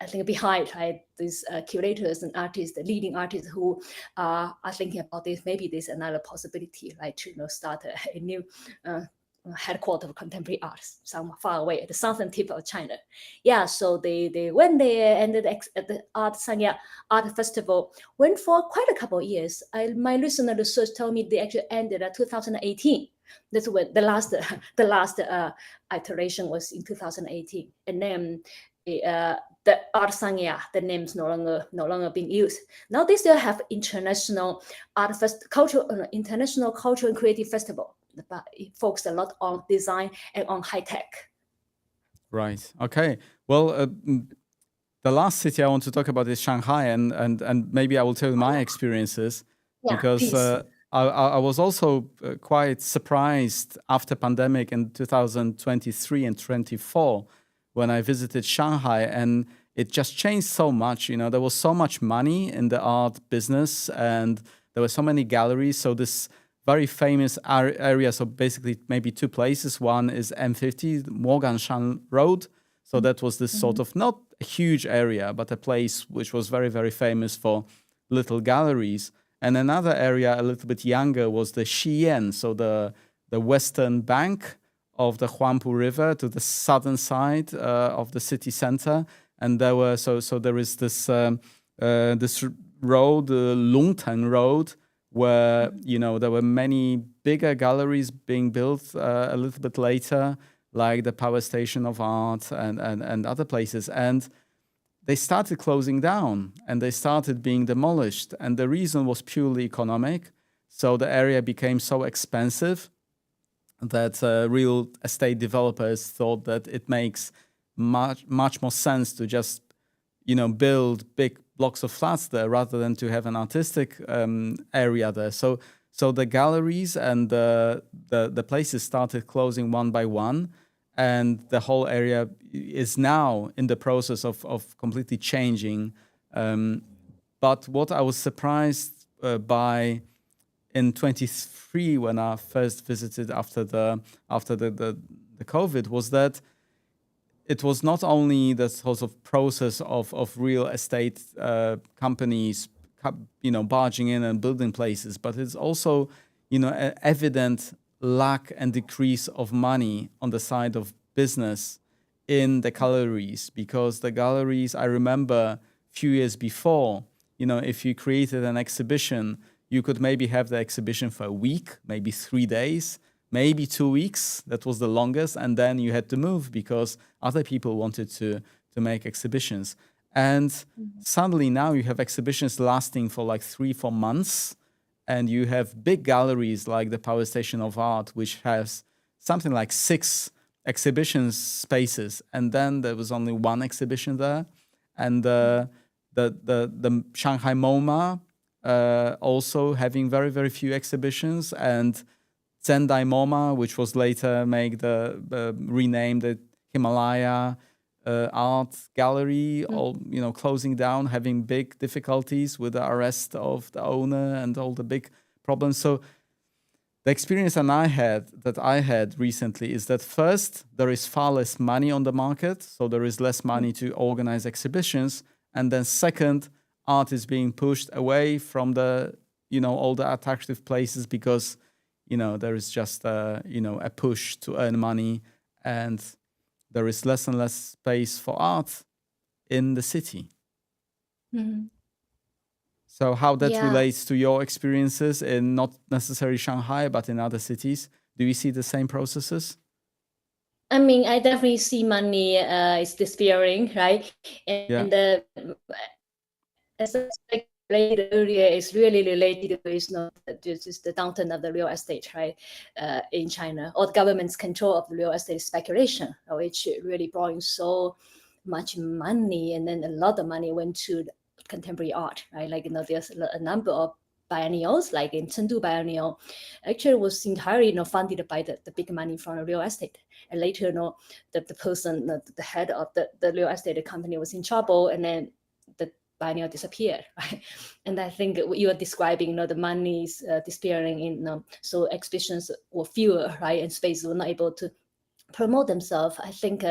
I think behind, right, these curators and artists, the leading artists who are thinking about this. Maybe there's another possibility, right, to start a new headquarters of contemporary arts somewhere far away at the southern tip of China. Yeah, so they went there, and the Art Sanya Art Festival went for quite a couple of years. My listener research told me they actually ended at 2018. That's when the last iteration was in 2018, and then the Art Sanya, the name's no longer being used. Now they still have international international cultural and creative festival, but it focuses a lot on design and on high tech. Right. Okay. Well, the last city I want to talk about is Shanghai, and maybe I will tell you my experiences, Yeah, because please. I was also quite surprised after pandemic in 2023 and 24 when I visited Shanghai, and it just changed so much. There was so much money in the art business, and there were so many galleries. So this very famous area, so basically maybe two places. One is M50, Moganshan Road. So that was this sort of not a huge area, but a place which was very, very famous for little galleries. And another area, a little bit younger, was the Xiyan, so the western bank of the Huangpu River to the southern side of the city center. And there were there is this this road, Longtan Road, where there were many bigger galleries being built a little bit later, like the Power Station of Art and other places. And they started closing down and they started being demolished. And the reason was purely economic. So the area became so expensive that real estate developers thought that it makes much more sense to just build big blocks of flats there rather than to have an artistic area there. So the galleries and the places started closing one by one, and the whole area is now in the process of completely changing. But what I was surprised by in 23 when I first visited after the COVID was that it was not only the sort of process of real estate companies, barging in and building places, but it's also, an evident lack and decrease of money on the side of business in the galleries, because the galleries, I remember a few years before, if you created an exhibition, you could maybe have the exhibition for a week, maybe 3 days, maybe 2 weeks. That was the longest. And then you had to move because other people wanted to make exhibitions. And suddenly now you have exhibitions lasting for like 3-4 months. And you have big galleries like the Power Station of Art, which has something like 6 exhibition spaces. And then there was only 1 exhibition there. And the Shanghai MoMA also having very, very few exhibitions. And Zendai MoMA, which was later renamed the Himalaya Art Gallery, all closing down, having big difficulties with the arrest of the owner and all the big problems. So The experience that I had recently is that first, there is far less money on the market, so there is less money to organize exhibitions. And then second, art is being pushed away from the, all the attractive places because, there is just a push to earn money, and there is less and less space for art in the city. Mhm. So how that Yeah. relates to your experiences in not necessarily Shanghai, but in other cities? Do you see the same processes? I mean, I definitely see money is disappearing, right? Yeah. And as I explained earlier, it's really related with just the downturn of the real estate, right, in China, or the government's control of the real estate speculation, which really brought in so much money, and then a lot of money went to contemporary art, right? Like, there's a number of biennials, like in Chengdu Biennial, actually was entirely, funded by the big money from the real estate. And later, the person, the head of the real estate company was in trouble, and then the biennial disappeared, right? And I think you are describing, the money is disappearing in, so exhibitions were fewer, right? And spaces were not able to promote themselves. I think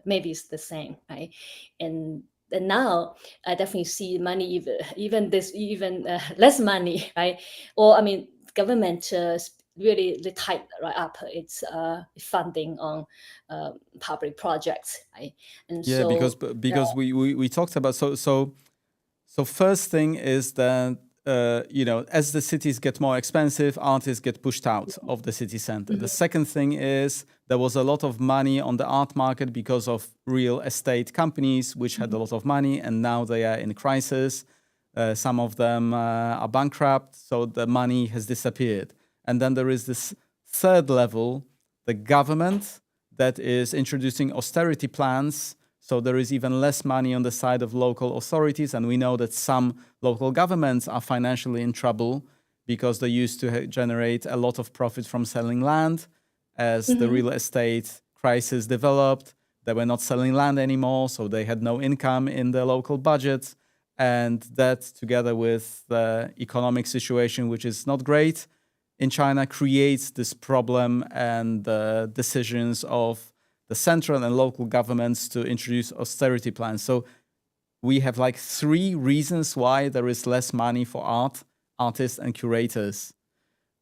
maybe it's the same, right? And now I definitely see money, even less money, right? Or I mean, government really tight right up its funding on public projects, right? And Yeah, so because we talked about so first thing is that as the cities get more expensive, artists get pushed out of the city center. The second thing is there was a lot of money on the art market because of real estate companies which had a lot of money, and now they are in crisis. Some of them are bankrupt, so the money has disappeared. And then there is this third level, the government, that is introducing austerity plans. So there is even less money on the side of local authorities. And we know that some local governments are financially in trouble because they used to generate a lot of profit from selling land. As the real estate crisis developed, they were not selling land anymore, so they had no income in the local budget. And that, together with the economic situation, which is not great in China, creates this problem and the decisions of the central and local governments to introduce austerity plans. So we have like 3 reasons why there is less money for artists, and curators.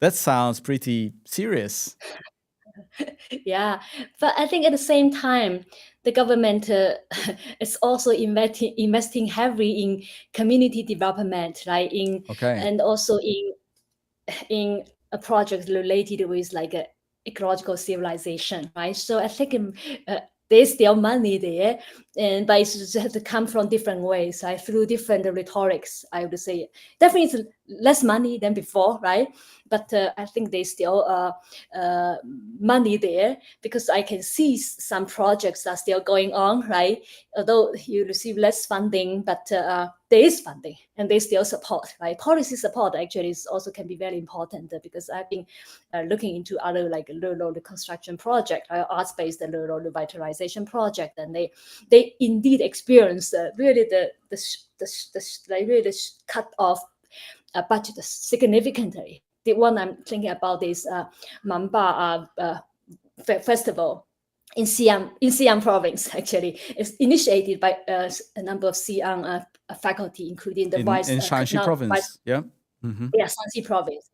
That sounds pretty serious. Yeah, but I think at the same time, the government is also investing heavily in community development, right? Okay. And also in a project related with like a ecological civilization, right? So I think there's still money there, but it's just have to come from different ways, right? Through different rhetorics, I would say. Definitely it's less money than before, right? But I think there's still money there, because I can see some projects are still going on, right? Although you receive less funding, but there is funding and they still support, right? Policy support actually is also can be very important, because I've been looking into other like rural reconstruction project, arts-based rural revitalization project, and they indeed experience really the cut off budget significantly. The one I'm thinking about is Mamba festival in Xi'an province. Actually, it's initiated by a number of Xi'an faculty, including the In vice Shanxi now vice. province, yeah? Mm-hmm. Yeah, Shanxi province,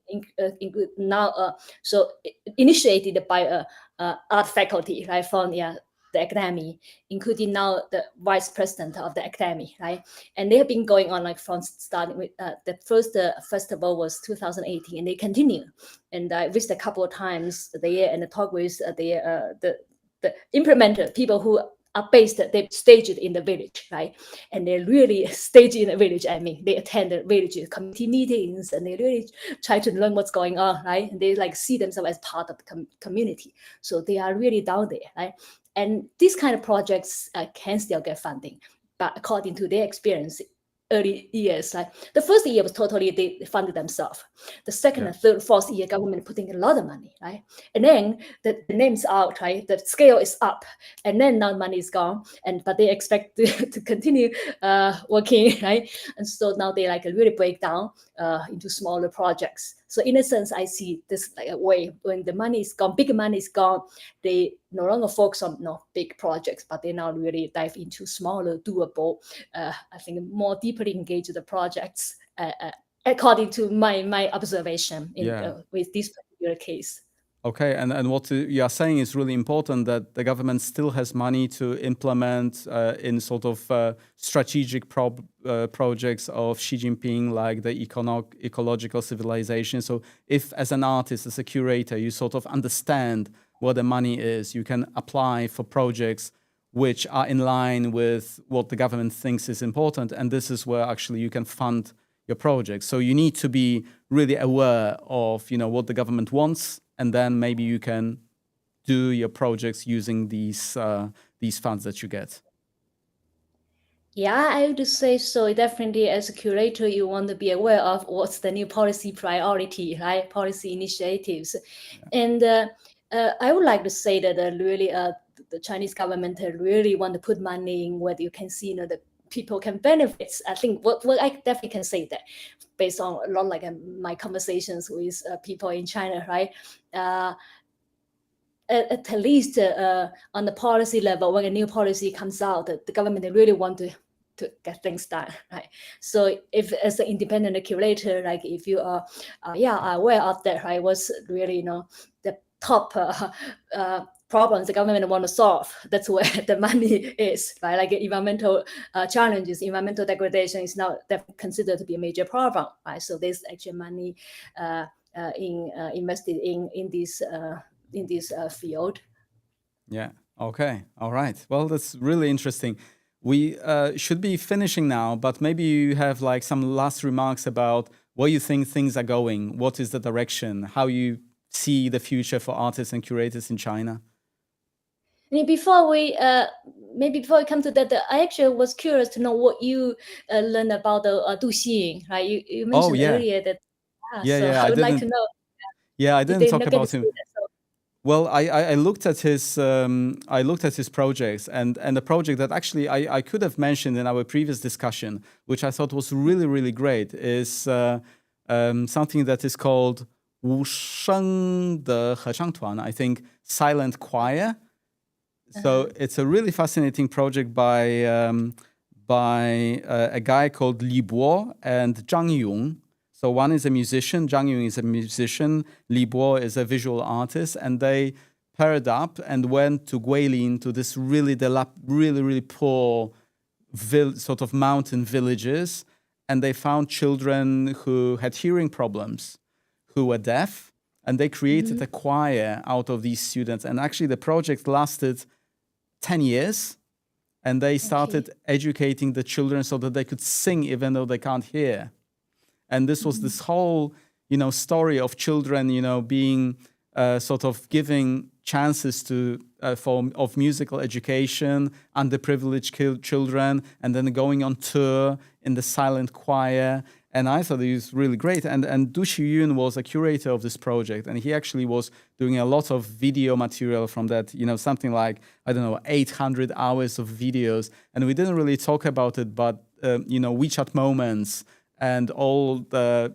include now. So initiated by art faculty, right, from the academy, including now the vice president of the academy, right? And they have been going on like from starting with the first festival was 2018, and they continue. And I visited a couple of times there and talk with the implementer, people who are based, they staged in the village, right? And they really stage in the village. I mean, they attend the village committee meetings, and they really try to learn what's going on, right? And they like see themselves as part of the community. So they are really down there, right? And these kind of projects can still get funding, but according to their experience, early years, like the first year was totally they funded themselves. The second and third, fourth year, government putting a lot of money, right? And then the name's out, right? The scale is up, and then now money is gone, but they expect to continue working, right? And so now they like really break down into smaller projects. So in a sense, I see this like a way when the money is gone, big money is gone, they no longer focus on big projects, but they now really dive into smaller, doable, I think more deeply engaged the projects, according to my observation in with this particular case. Okay, and what you are saying is really important, that the government still has money to implement in sort of strategic projects of Xi Jinping, like the ecological civilization. So if as an artist, as a curator, you sort of understand where the money is, you can apply for projects which are in line with what the government thinks is important. And this is where actually you can fund your project. So you need to be really aware of, what the government wants, and then maybe you can do your projects using these funds that you get. Yeah, I would say so. Definitely, as a curator, you want to be aware of what's the new policy priority, right? Policy initiatives, and I would like to say that really, the Chinese government really want to put money in where you can see, the people can benefit. I think what I definitely can say that, based on a lot like my conversations with people in China, right? At least on the policy level, when a new policy comes out, the government they really want to get things done, right? So if as an independent curator, like if you are aware of that, right, what's really the top problems the government want to solve, that's where the money is, right? Like environmental challenges, environmental degradation is now considered to be a major problem, right? So there's actually money invested in this field. Yeah. Okay. All right. Well, that's really interesting. We should be finishing now, but maybe you have like some last remarks about where you think things are going. What is the direction? How you see the future for artists and curators in China? Before we come to that, I actually was curious to know what you learned about the Du Xiying, right? You Oh, mentioned yeah. earlier that, Yeah, so yeah. I would like to know. I Did didn't they talk not get to about see him. that? So, Well, I looked at his projects, and the project that actually I could have mentioned in our previous discussion, which I thought was really, really great, is something that is called 无声的合唱团, I think silent choir. So it's a really fascinating project by a guy called Li Bo and Zhang Yong. So one is a musician, Zhang Yong is a musician, Li Bo is a visual artist, and they paired up and went to Guilin, to this really poor sort of mountain villages, and they found children who had hearing problems, who were deaf, and they created a choir out of these students. And actually the project lasted 10 years, and they started educating the children so that they could sing even though they can't hear. And this was this whole, story of children, being sort of giving chances to of musical education, underprivileged children, and then going on tour in the silent choir. And I thought it was really great. And Du Xiyun was a curator of this project, and he actually was doing a lot of video material from that, something like, 800 hours of videos. And we didn't really talk about it, but, WeChat moments, and all the,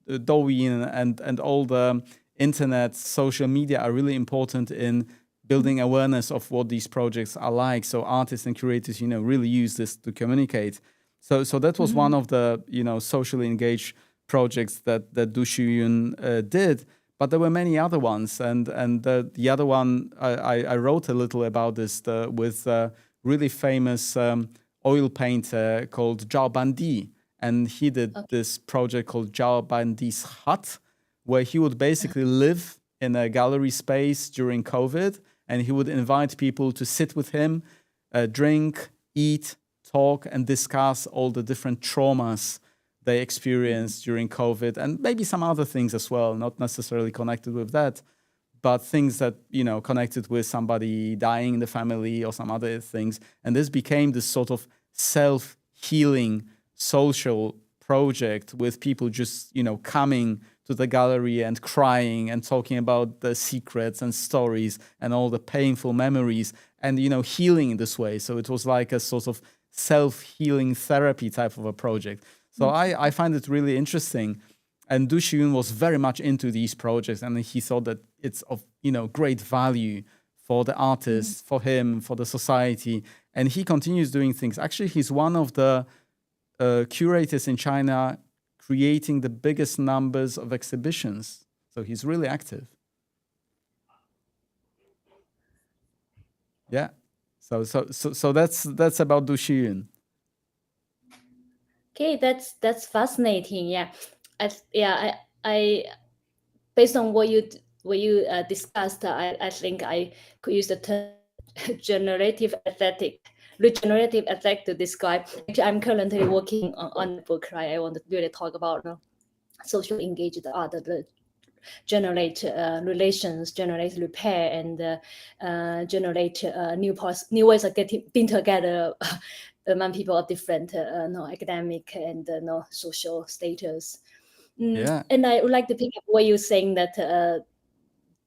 Douyin and all the internet, social media are really important in building awareness of what these projects are like. So artists and curators, really use this to communicate. So that was one of the, socially engaged projects that Du Xiyun did. But there were many other ones. And the other one, I wrote a little about this with a really famous oil painter called Zhao Bandi. And he did this project called Zhao Bandi's Hut, where he would basically live in a gallery space during COVID, and he would invite people to sit with him, drink, eat, talk, and discuss all the different traumas they experienced during COVID, and maybe some other things as well, not necessarily connected with that, but things that, connected with somebody dying in the family or some other things. And this became this sort of self-healing social project with people just, coming to the gallery and crying and talking about the secrets and stories and all the painful memories and, healing in this way. So it was like a sort of self-healing therapy type of a project. So I find it really interesting. And Du Xiyun was very much into these projects, and he thought that it's of great value for the artists, for him, for the society, and he continues doing things. Actually, he's one of the curators in China creating the biggest numbers of exhibitions. So he's really active. Yeah. So that's about Du Xiyun. Okay, that's fascinating. Yeah, I based on what you discussed, I think I could use the term regenerative aesthetic to describe. Actually, I'm currently working on a book. Right, I want to really talk about social engaged art, the generate relations, generate repair, and generate new ways of being together among people of different academic and social status. Yeah. And I would like to pick up what you're saying that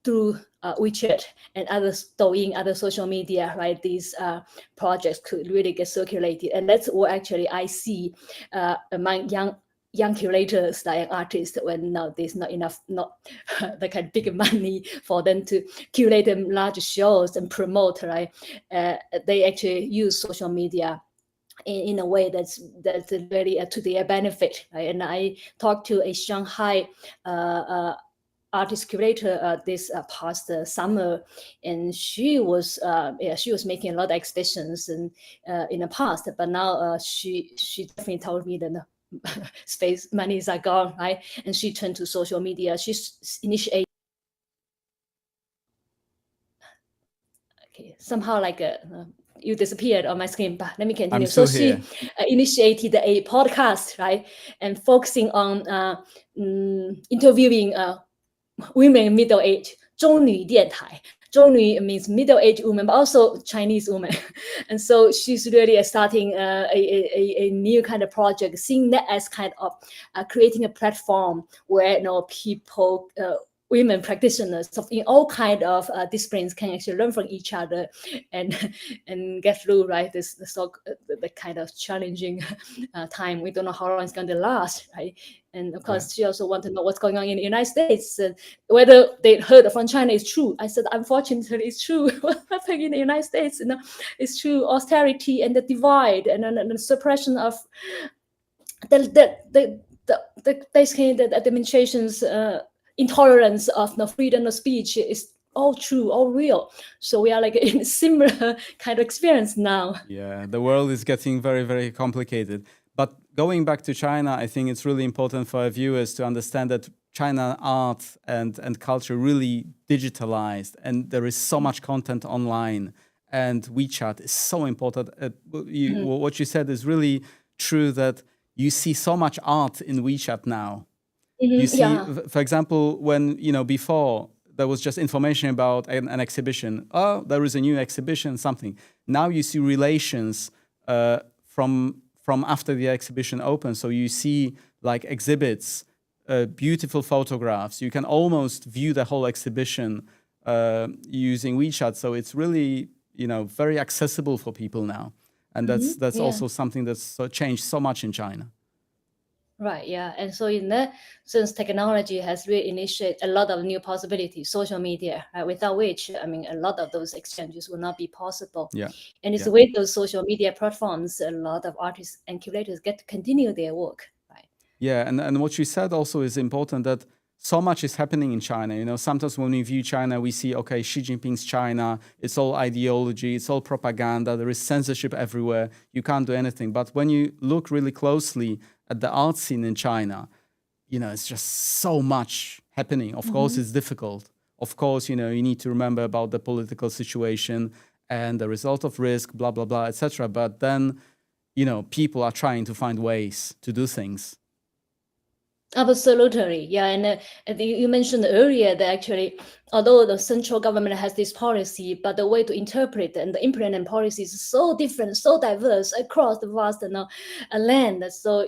through WeChat and other Douyin, other social media, right? These projects could really get circulated, and that's what actually I see among young curators, like artists, when now there's not enough, not the kind of big money for them to curate them large shows and promote, right? They actually use social media in a way that's very to their benefit, right? And I talked to a Shanghai artist curator this past summer, and she was making a lot of exhibitions and in the past, but now she definitely told me that space monies are gone, right? And she turned to social media. She's initiated somehow like you disappeared on my screen, but let me continue. I'm still So here. she initiated a podcast, right, and focusing on interviewing women middle age, 中女电台. 中女 means middle-aged woman, but also Chinese woman. And so she's really starting a new kind of project, seeing that as kind of creating a platform where people, women practitioners in all kind of disciplines can actually learn from each other and get through, right, the kind of challenging time. We don't know how long it's going to last, right? And of course, she also want to know what's going on in the United States, and whether they heard from China is true. I said, unfortunately, it's true. What's happening in the United States, it's true. Austerity and the divide and the suppression of basically the administration's intolerance of freedom of speech is all true, all real. So we are like in a similar kind of experience now. Yeah, the world is getting very, very complicated. But going back to China, I think it's really important for our viewers to understand that China art and culture really digitalized, and there is so much content online, and WeChat is so important. What you said is really true, that you see so much art in WeChat now. You see, for example, when, before there was just information about an exhibition. Oh, there is a new exhibition, something. Now you see relations from after the exhibition opens. So you see like exhibits, beautiful photographs. You can almost view the whole exhibition using WeChat. So it's really, very accessible for people now. And that's also something that's changed so much in China. Right, yeah. And so in that sense, technology has really initiated a lot of new possibilities, social media, right? Without which, I mean, a lot of those exchanges will not be possible. Yeah. And it's with those social media platforms, a lot of artists and curators get to continue their work, right? Yeah, and what you said also is important, that so much is happening in China. Sometimes when we view China, we see, okay, Xi Jinping's China, it's all ideology, it's all propaganda, there is censorship everywhere, you can't do anything. But when you look really closely at the art scene in China, it's just so much happening. Of course, it's difficult. Of course, you need to remember about the political situation and the result of risk, blah, blah, blah, etc. But then, people are trying to find ways to do things. Absolutely, yeah. And you mentioned earlier that actually, although the central government has this policy, but the way to interpret and implement policies is so different, so diverse across the vast land. So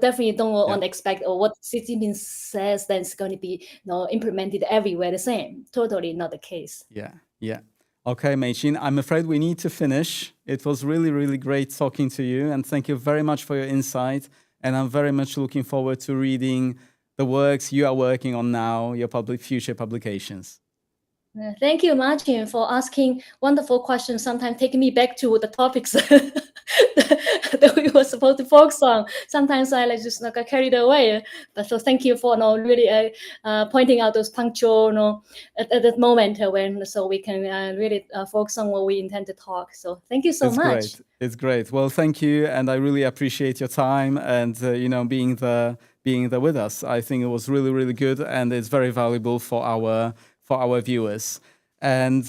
definitely don't want to expect what Xi Jinping says then it's going to be implemented everywhere the same. Totally not the case. Yeah. Okay, Meiqin, I'm afraid we need to finish. It was really, really great talking to you, and thank you very much for your insight and I'm very much looking forward to reading the works you are working on now, your future publications. Thank you, Marcin, for asking wonderful questions, sometimes taking me back to the topics that we were supposed to focus on. Sometimes I just got carried away. But so thank you for really pointing out those punctual at that moment when so we can really focus on what we intend to talk. So thank you so much. Great. It's great. Well, thank you, and I really appreciate your time and being there with us. I think it was really, really good, and it's very valuable for our viewers. And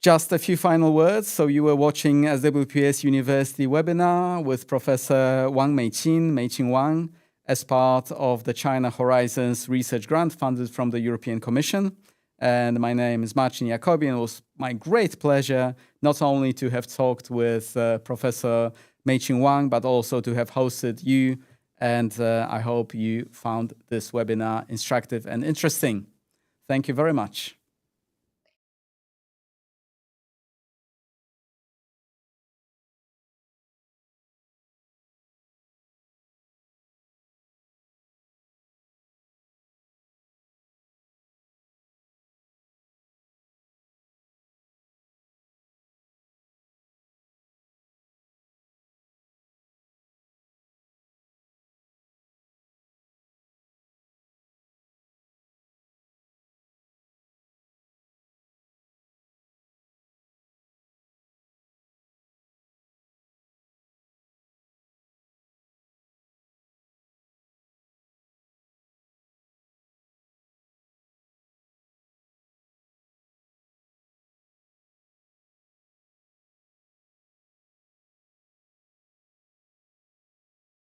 just a few final words. So you were watching SWPS University webinar with Professor Meiqin Wang, as part of the China Horizons Research Grant funded from the European Commission. And my name is Marcin Jacoby, and it was my great pleasure not only to have talked with Professor Meiqin Wang, but also to have hosted you. And I hope you found this webinar instructive and interesting. Thank you very much.